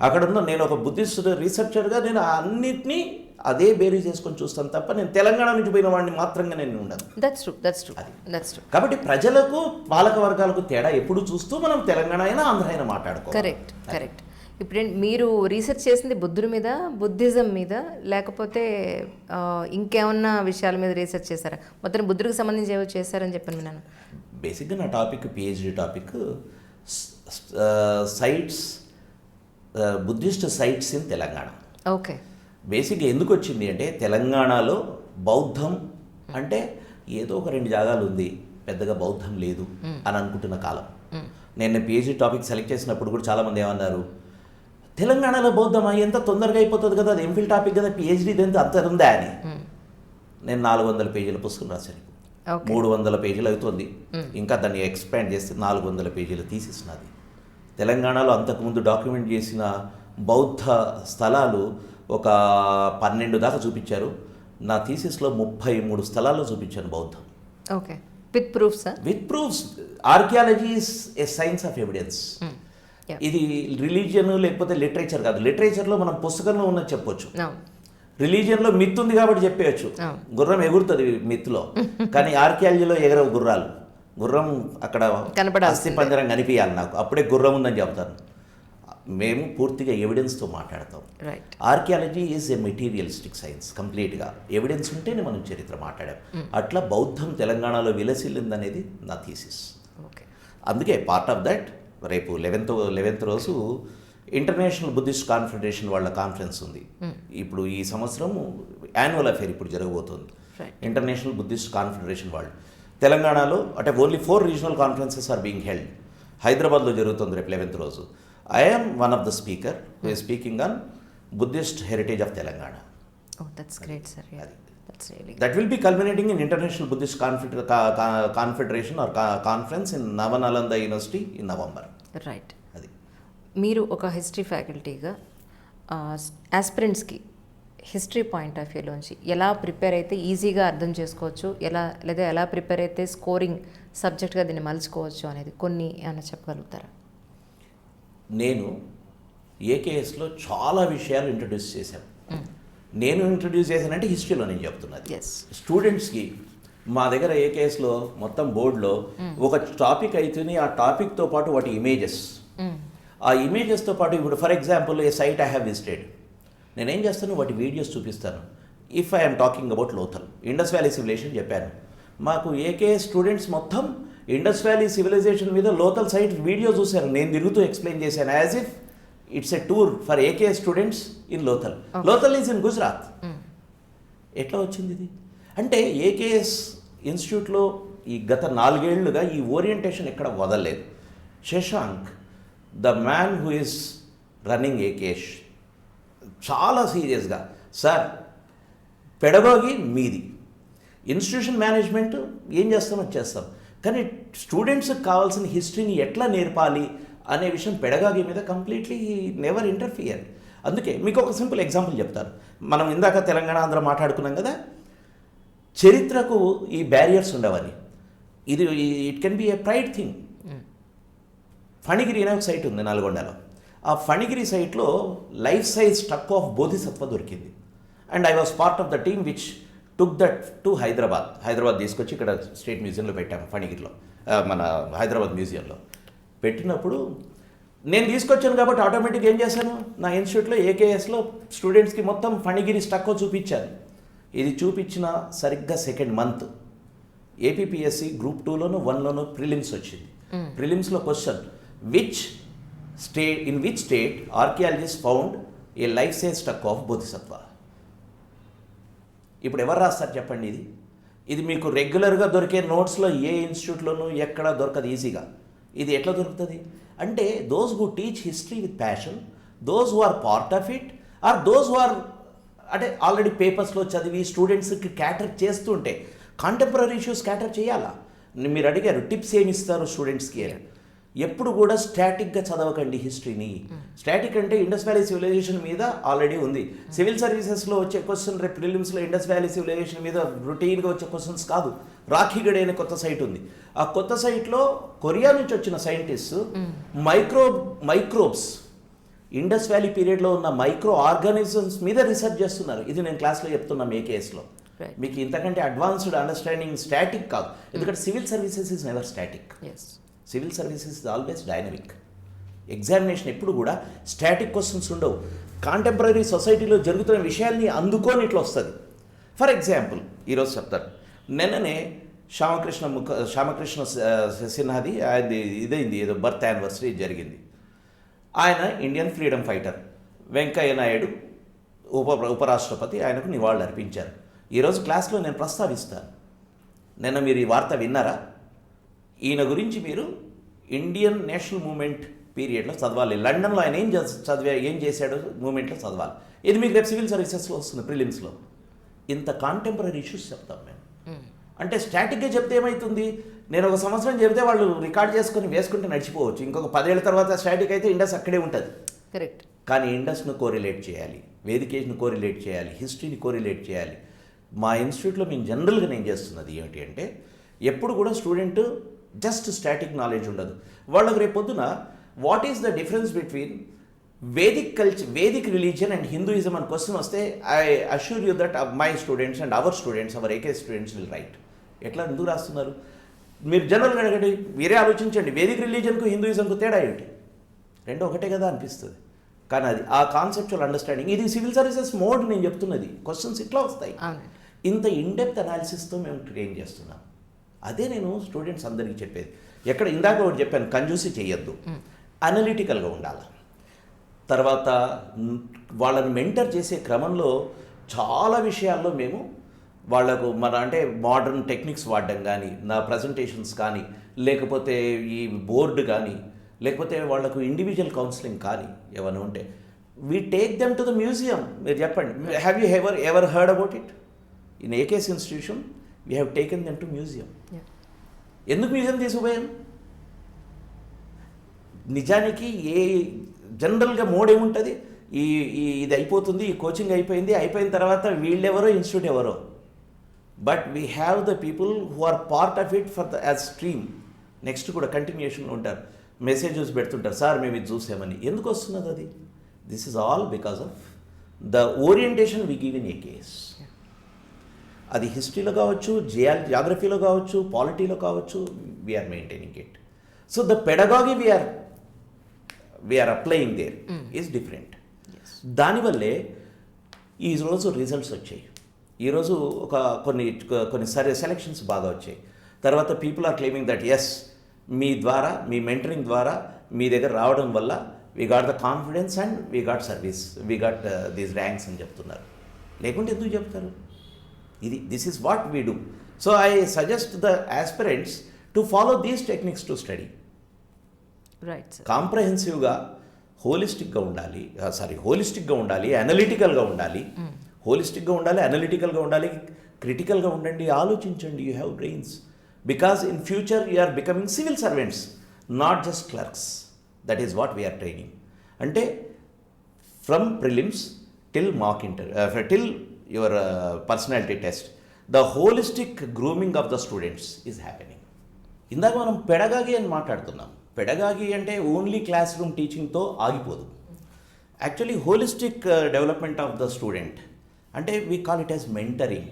అక్కడ ఉన్న నేను ఒక బుద్ధిస్ట్ రీసెర్చర్గా నేను అన్నిటినీ అదే బేరీ చేసుకొని చూస్తాను తప్ప నేను తెలంగాణ నుంచి పోయిన వాడిని మాత్రంగా నేను ఉండను. That's true. కాబట్టి ప్రజలకు, పాలక వర్గాలకు తేడా ఎప్పుడు చూస్తూ మనం తెలంగాణ అయినా ఆంధ్ర అయినా మాట్లాడుకోవాలి. కరెక్ట్. ఇప్పుడు మీరు రీసెర్చ్ చేసింది బుద్ధుడి మీద, బుద్ధిజం మీద, లేకపోతే ఇంకేమన్నా విషయాల మీద రీసెర్చ్ చేశారా? మొత్తం బుద్ధుడికి సంబంధించి ఏవో చేశారని చెప్పాను నేను. బేసిక్గా నా topic, PhD topic sites, Buddhist sites in Telangana. Okay. బేసిక్గా ఎందుకు వచ్చింది అంటే, తెలంగాణలో బౌద్ధం అంటే ఏదో ఒక 2 జాగాలు ఉంది, పెద్దగా బౌద్ధం లేదు అని అనుకుంటున్న కాలం. నేను పిహెచ్డి టాపిక్ సెలెక్ట్ చేసినప్పుడు కూడా చాలామంది ఏమన్నారు, తెలంగాణలో బౌద్ధమా, ఎంత తొందరగా అయిపోతుంది కదా, అది ఎంఫిల్ టాపిక్ కదా, పిహెచ్డి అంత ఉందా అని. నేను 400 పేజీల పుస్తకం రాశాను. 300 పేజీలు అవుతుంది. ఇంకా దాన్ని ఎక్స్పాండ్ చేస్తే 400 పేజీలు తీసేసినది. తెలంగాణలో అంతకుముందు డాక్యుమెంట్ చేసిన బౌద్ధ స్థలాలు ఒక 12 దాకా చూపించారు. నా థీసిస్లో 33 స్థలాల్లో చూపించాను బౌద్ధం. Okay. With proofs. Archaeology is a science of evidence. ఇది రిలీజియన్ లేకపోతే లిటరేచర్ కాదు. లిటరేచర్లో మనం పుస్తకంలో ఉన్నది చెప్పొచ్చు, రిలీజియన్లో మిత్ ఉంది కాబట్టి చెప్పేయచ్చు, గుర్రం ఎగురుతుంది మిత్లో, కానీ ఆర్కియాలజీలో ఎగరవు గుర్రాలు. గుర్రం అక్కడ అస్థి పంజరం కనిపించాలి నాకు, అప్పుడే గుర్రం ఉందని చెప్తాను. మేము పూర్తిగా ఎవిడెన్స్తో మాట్లాడతాం. Archaeology is a materialistic science, కంప్లీట్గా ఎవిడెన్స్ ఉంటేనే మనం చరిత్ర మాట్లాడాం. అట్లా బౌద్ధం తెలంగాణలో విలసిల్లిందనేది నా థీసిస్. అందుకే పార్ట్ ఆఫ్ దట్ రేపు 11th రోజు ఇంటర్నేషనల్ బుద్ధిస్ట్ కాన్ఫెడరేషన్ వాళ్ళ కాన్ఫరెన్స్ ఉంది. ఇప్పుడు ఈ సంవత్సరం యాన్యువల్ అఫేర్ ఇప్పుడు జరగబోతుంది. ఇంటర్నేషనల్ బుద్ధిస్ట్ కాన్ఫెడరేషన్ వాళ్ళు తెలంగాణలో అంటే only 4 regional conferences are being held. హైదరాబాద్లో జరుగుతుంది రేపు 11th రోజు. I am one of the speaker who is speaking on Buddhist heritage of Telangana. Oh, that's great, sir. Yeah, that's really good. That will be culminating in International Buddhist Confederation or conference in Navanalanda University in November. Right. మీరు ఒక history ఫ్యాకల్టీగా ఆస్పిరెంట్స్కి history point of వ్యూలోంచి ఎలా prepare అయితే ఈజీగా అర్థం చేసుకోవచ్చు, లేదా ఎలా prepare అయితే స్కోరింగ్ సబ్జెక్ట్గా దీన్ని మలుచుకోవచ్చు అనేది కొన్ని ఏమైనా చెప్పగలుగుతారా? నేను ఏకేఎస్లో చాలా విషయాలు ఇంట్రడ్యూస్ చేశాను. నేను ఇంట్రడ్యూస్ చేశానంటే హిస్టరీలో నేను చెప్తున్నది. స్టూడెంట్స్కి మా దగ్గర ఏకేఎస్లో మొత్తం బోర్డులో ఒక టాపిక్ అయితేనే ఆ టాపిక్తో పాటు వాటి ఇమేజెస్, ఆ ఇమేజెస్తో పాటు ఇప్పుడు for example a site I have visited, నేనేం చేస్తాను వాటి వీడియోస్ చూపిస్తాను. If I'm talking about Lothal, Indus valley civilization చెప్పాను. మాకు ఏకేఎస్ స్టూడెంట్స్ మొత్తం ఇండస్ వ్యాలీ సివిలైజేషన్ మీద లోకల్ సైట్ వీడియో చూశారు, నేను తిరుగుతూ ఎక్స్ప్లెయిన్ చేశాను as if it's a tour for AKS students in Lothal. Lothal is in Gujarat. ఎట్లా వచ్చింది ఇది అంటే ఏకేఎస్ ఇన్స్టిట్యూట్లో ఈ గత 4 ఏళ్లుగా ఈ ఓరియంటేషన్ ఎక్కడ వదలలేదు. Shashank, the man who is running AKS, చాలా సీరియస్గా సార్ పెడగాగి మీది, ఇన్స్టిట్యూషన్ మేనేజ్మెంట్ ఏం చేస్తామో చేస్తాం, కానీ స్టూడెంట్స్కి కావాల్సిన హిస్టరీని ఎట్లా నేర్పాలి అనే విషయం పెడగాగి మీద కంప్లీట్లీ నెవర్ ఇంటర్ఫియర్. అందుకే మీకు ఒక సింపుల్ ఎగ్జాంపుల్ చెప్తాను. మనం ఇందాక తెలంగాణ ఆంధ్ర మాట్లాడుకున్నాం కదా, చరిత్రకు ఈ బ్యారియర్స్ ఉండవని. ఇది it can be a pride thing. Phanigiri అనే ఒక సైట్ ఉంది నల్గొండలో. ఆ ఫణిగిరి సైట్లో life size stucco of Bodhisattva దొరికింది. And I was part of the team which took that to Hyderabad తీసుకొచ్చి ఇక్కడ స్టేట్ మ్యూజియంలో పెట్టాము. ఫణిగిరిలో మన హైదరాబాద్ మ్యూజియంలో పెట్టినప్పుడు నేను తీసుకొచ్చాను కాబట్టి ఆటోమేటిక్గా ఏం చేశాను, నా ఇన్స్టిట్యూట్లో ఏకేఎస్లో స్టూడెంట్స్కి మొత్తం ఫణిగిరి స్టక్కో చూపించాను. ఇది చూపించిన సరిగ్గా 2nd మంత్ ఏపీపీఎస్సి గ్రూప్ 2లోను 1లోను ప్రిలిమ్స్ వచ్చింది. ప్రిలిమ్స్లో question in which state archaeologist found a life size stucco of Bodhisattva. ఇప్పుడు ఎవరు రాస్తారు చెప్పండి? ఇది మీకు రెగ్యులర్గా దొరికే నోట్స్లో ఏ ఇన్స్టిట్యూట్లోనూ ఎక్కడ దొరకదు ఈజీగా. ఇది ఎట్లా దొరుకుతుంది అంటే those who teach history with passion, those who are part of it, or those who are అంటే ఆల్రెడీ పేపర్స్లో చదివి స్టూడెంట్స్కి క్యాటర్ చేస్తుంటే కాంటెంపరీ ఇష్యూస్ క్యాటర్ చేయాలా. మీరు అడిగారు టిప్స్ ఏమి ఇస్తారు స్టూడెంట్స్కి. ఎప్పుడు కూడా స్టాటిక్గా చదవకండి హిస్టరీని. స్టాటిక్ అంటే ఇండస్ వ్యాలీ సివిలైజేషన్ మీద ఆల్రెడీ ఉంది. సివిల్ సర్వీసెస్లో వచ్చే క్వశ్చన్ రేపు ప్రిలిమ్స్లో ఇండస్ వ్యాలీ సివిలైజేషన్ మీద రొటీన్గా వచ్చే క్వశ్చన్స్ కాదు. రాఖీగఢ్ అనే కొత్త సైట్ ఉంది. ఆ కొత్త సైట్లో కొరియా నుంచి వచ్చిన సైంటిస్ట్ మైక్రోబ్స్ ఇండస్ వ్యాలీ పీరియడ్లో ఉన్న మైక్రో ఆర్గానిజమ్స్ మీద రీసెర్చ్ చేస్తున్నారు. ఇది నేను క్లాస్లో చెప్తున్నాం ఏకేఎస్లో. మీకు ఇంతకంటే అడ్వాన్స్డ్ అండర్స్టాండింగ్ స్టాటిక్ కాదు, ఎందుకంటే civil services is never static. Civil services is always dynamic. Examination ఎప్పుడు కూడా స్టాటిక్ క్వశ్చన్స్ ఉండవు. కాంటెంపరీ సొసైటీలో జరుగుతున్న విషయాల్ని అందుకొని ఇట్లా వస్తుంది. ఫర్ ఎగ్జాంపుల్ ఈరోజు చెప్తారు, నిన్ననే శ్యామకృష్ణ సిన్హాది అది ఇదైంది, ఏదో బర్త్ యానివర్సరీ జరిగింది. ఆయన Indian freedom fighter. Venkaiah Naidu ఉపరాష్ట్రపతి ఆయనకు నివాళులు అర్పించారు. ఈరోజు క్లాస్లో నేను ప్రస్తావిస్తాను. నిన్న మీరు ఈ వార్త విన్నారా? ఈయన గురించి మీరు ఇండియన్ నేషనల్ మూమెంట్ పీరియడ్లో చదవాలి. లండన్లో ఆయన ఏం చేశాడో మూమెంట్లో చదవాలి. ఇది మీకు రేపు సివిల్ సర్వీసెస్లో వస్తుంది ప్రిలిమ్స్లో. ఇంత కాంటెంపరీ ఇష్యూస్ చెప్తాం మేము. అంటే స్టాటిక్గా చెప్తే ఏమవుతుంది, నేను ఒక సంవత్సరం చెబితే వాళ్ళు రికార్డ్ చేసుకొని వేసుకుంటే నడిచిపోవచ్చు. ఇంకొక 10 ఏళ్ళ తర్వాత స్టాటిక్ అయితే ఇండస్ అక్కడే ఉంటుంది. కరెక్ట్. కానీ ఇండస్ను కోరిలేట్ చేయాలి, వేదికేజ్ను కోరిలేట్ చేయాలి, హిస్టరీని కోరిలేట్ చేయాలి. మా ఇన్స్టిట్యూట్లో మేము జనరల్గా నేను చేస్తున్నది ఏమిటి అంటే ఎప్పుడు కూడా స్టూడెంట్ జస్ట్ స్టాటిక్ నాలెడ్జ్ ఉండదు. వాళ్ళకి రేపు పొద్దున what is the difference between Vedic culture, Vedic religion and Hinduism అని క్వశ్చన్ వస్తే I assure you that my students and our students, our AK students will write. ఎట్లా ఎందుకు రాస్తున్నారు మీరు జనరల్గా అడగండి, మీరే ఆలోచించండి, వేదిక్ రిలీజియన్కు హిందూయిజంకు తేడా ఏంటి? రెండు ఒకటే కదా అనిపిస్తుంది. కానీ అది ఆ కాన్సెప్చువల్ అండర్స్టాండింగ్, ఇది సివిల్ సర్వీసెస్ మోడ్ నేను చెప్తున్నది. క్వశ్చన్స్ ఇట్లా వస్తాయి. ఇంత ఇన్డెప్త్ అనాలిసిస్తో మేము ట్రైన్ చేస్తున్నాం. అదే నేను స్టూడెంట్స్ అందరికీ చెప్పేది. ఎక్కడ ఇందాక ఒకటి చెప్పాను, కంజూసి చేయొద్దు, అనలిటికల్గా ఉండాలి. తర్వాత వాళ్ళని మెంటర్ చేసే క్రమంలో చాలా విషయాల్లో మేము వాళ్లకు అంటే మోడర్న్ టెక్నిక్స్ వాడడం కానీ, నా ప్రజెంటేషన్స్ కానీ, లేకపోతే ఈ బోర్డు కానీ, లేకపోతే వాళ్లకు ఇండివిజువల్ కౌన్సిలింగ్ కానీ ఏమైనా ఉంటే we take them to the museum. మీరు చెప్పండి, have you ever heard about it? In AKS institution we have taken them to museum. ఎందుకు మ్యూజియం తీసుకుపోయాం? నిజానికి జనరల్గా మోడ్ ఏముంటుంది, ఇది అయిపోతుంది, ఈ కోచింగ్ అయిపోయిన తర్వాత వీళ్ళెవరో ఇన్స్టిట్యూట్ ఎవరో. But we have the people who are part of it for as stream. Next కూడా కంటిన్యూషన్ ఉంటారు, మెసేజెస్ పెడుతుంటారు, సార్ మేము ఇది చూసామని. ఎందుకు వస్తున్నది అది? This is all because of the orientation we give in AKS. అది హిస్టరీలో కావచ్చు, జియోగ్రఫీలో కావచ్చు, పాలిటీలో కావచ్చు, we are maintaining it. So the pedagogy we are applying there is different. దానివల్లే ఈరోజు రిజల్ట్స్ వచ్చాయి. ఈరోజు కొన్ని సెలెక్షన్స్ బాగా వచ్చాయి. తర్వాత people are claiming that yes, మీ ద్వారా, మీ మెంటరింగ్ ద్వారా మీ దగ్గర రావడం వల్ల we got the confidence and we got service, we got these ranks అని చెప్తున్నారు. లేకుంటే ఎందుకు చెప్తారు? This is what we do. So I suggest the aspirants to follow these techniques to study. Right. కాంప్రహెన్సివ్గా, హోలిస్టిక్గా ఉండాలి, అనలిటికల్గా ఉండాలి, అనలిటికల్గా ఉండాలి, క్రిటికల్గా ఉండండి, ఆలోచించండి. You have brains. Because in future you are becoming civil servants, not just clerks. That is what we're training. అంటే from prelims till till your personality test, the holistic grooming of the students is happening. ఇందాక మనం pedagogy అని మాట్లాడుతున్నాం. Pedagogy అంటే only class room టీచింగ్తో ఆగిపోదు. Actually holistic development of the student అంటే we call it as mentoring.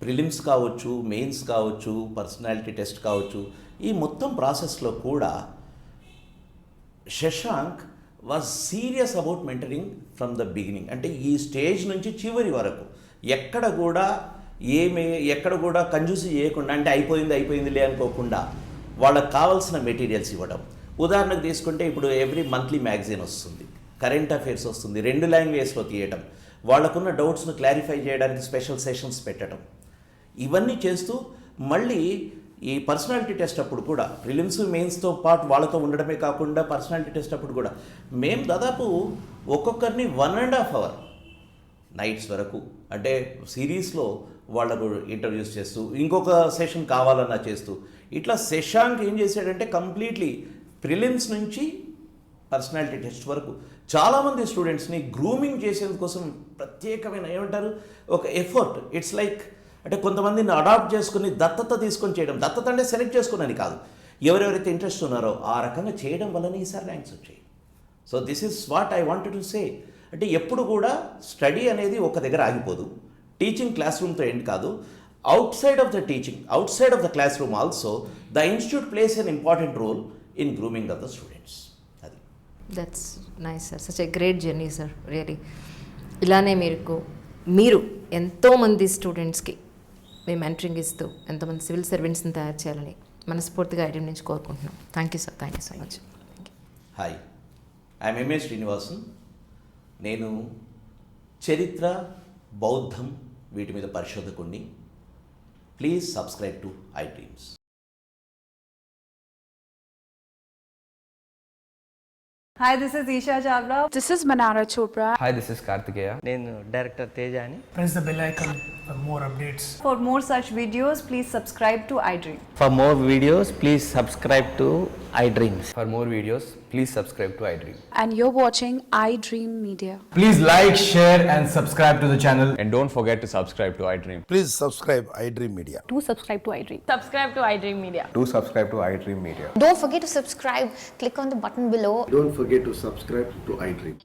Prelims కావచ్చు, mains కావచ్చు, పర్సనాలిటీ టెస్ట్ కావచ్చు, ఈ మొత్తం ప్రాసెస్లో కూడా Shashank was serious about mentoring from the beginning. అంటే ఈ స్టేజ్ నుంచి చివరి వరకు ఎక్కడ కూడా కంజూసి చేయకుండా, అంటే అయిపోయిందిలే అనుకోకుండా వాళ్ళకి కావాల్సిన మెటీరియల్స్ ఇవ్వడం. ఉదాహరణకు తీసుకుంటే ఇప్పుడు ఎవ్రీ మంత్లీ మ్యాగజైన్ వస్తుంది, కరెంట్ అఫైర్స్ వస్తుంది, 2 లాంగ్వేజ్లో తీయటం, వాళ్ళకున్న డౌట్స్ను క్లారిఫై చేయడానికి స్పెషల్ సెషన్స్ పెట్టడం, ఇవన్నీ చేస్తూ మళ్ళీ ఈ పర్సనాలిటీ టెస్ట్ అప్పుడు కూడా ప్రిలిమ్స్ మెయిన్స్తో పాటు వాళ్ళతో ఉండడమే కాకుండా పర్సనాలిటీ టెస్ట్ అప్పుడు కూడా మేము దాదాపు ఒక్కొక్కరిని 1.5 hour నైట్స్ వరకు, అంటే సిరీస్లో వాళ్ళకు ఇంటర్వ్యూస్ చేస్తూ, ఇంకొక సెషన్ కావాలన్నా చేస్తూ, ఇట్లా శశాంక్ ఏం చేశాడంటే కంప్లీట్లీ ప్రిలిమ్స్ నుంచి పర్సనాలిటీ టెస్ట్ వరకు చాలామంది స్టూడెంట్స్ని గ్రూమింగ్ చేసేందుకోసం ప్రత్యేకమైన ఏమంటారు ఒక ఎఫర్ట్. ఇట్స్ లైక్ అంటే కొంతమందిని అడాప్ట్ చేసుకుని దత్తత తీసుకొని చేయడం. దత్తత అంటే సెలెక్ట్ చేసుకున్నాను కాదు, ఎవరెవరైతే ఇంట్రెస్ట్ ఉన్నారో ఆ రకంగా చేయడం వల్లనే ఈసారి ర్యాంక్స్ వచ్చాయి. So this is what I wanted to say. అంటే ఎప్పుడు కూడా స్టడీ అనేది ఒక దగ్గర ఆగిపోదు. టీచింగ్ క్లాస్ రూమ్తో ఎండ్ కాదు. outside of the teaching, outside of the classroom also, the institute plays an important role in grooming of the students. That's nice, sir. Such a great journey, sir. Really. ఇలానే మీరు ఎంతోమంది స్టూడెంట్స్కి మేము mentoring ఇస్తూ ఎంతోమంది civil సర్వెంట్స్ని తయారు చేయాలని మనస్ఫూర్తిగా ఐటీఎం నుంచి కోరుకుంటున్నాం. Thank you sir. Thank you so much. Hi, I'm MA Srinivasan. నేను చరిత్ర, బౌద్ధం వీటి మీద పరిశోధకుడిని. Please subscribe to iDreams. Hi, this is Isha Chawla. This is Manara Chopra. Hi, this is Kartikeya. నేను director తేజాని. Press the bell icon for more updates. For more such videos, please subscribe to iDream. For more videos, please subscribe to iDreams. For more videos, please subscribe to iDream. And you're watching iDream Media. Please like, share and subscribe to the channel. And don't forget to subscribe to iDream. Please subscribe iDream Media. Do subscribe to iDream. Subscribe to iDream Media. Do subscribe to iDream Media. Don't forget to subscribe. Click on the button below. Don't forget to subscribe to iDream.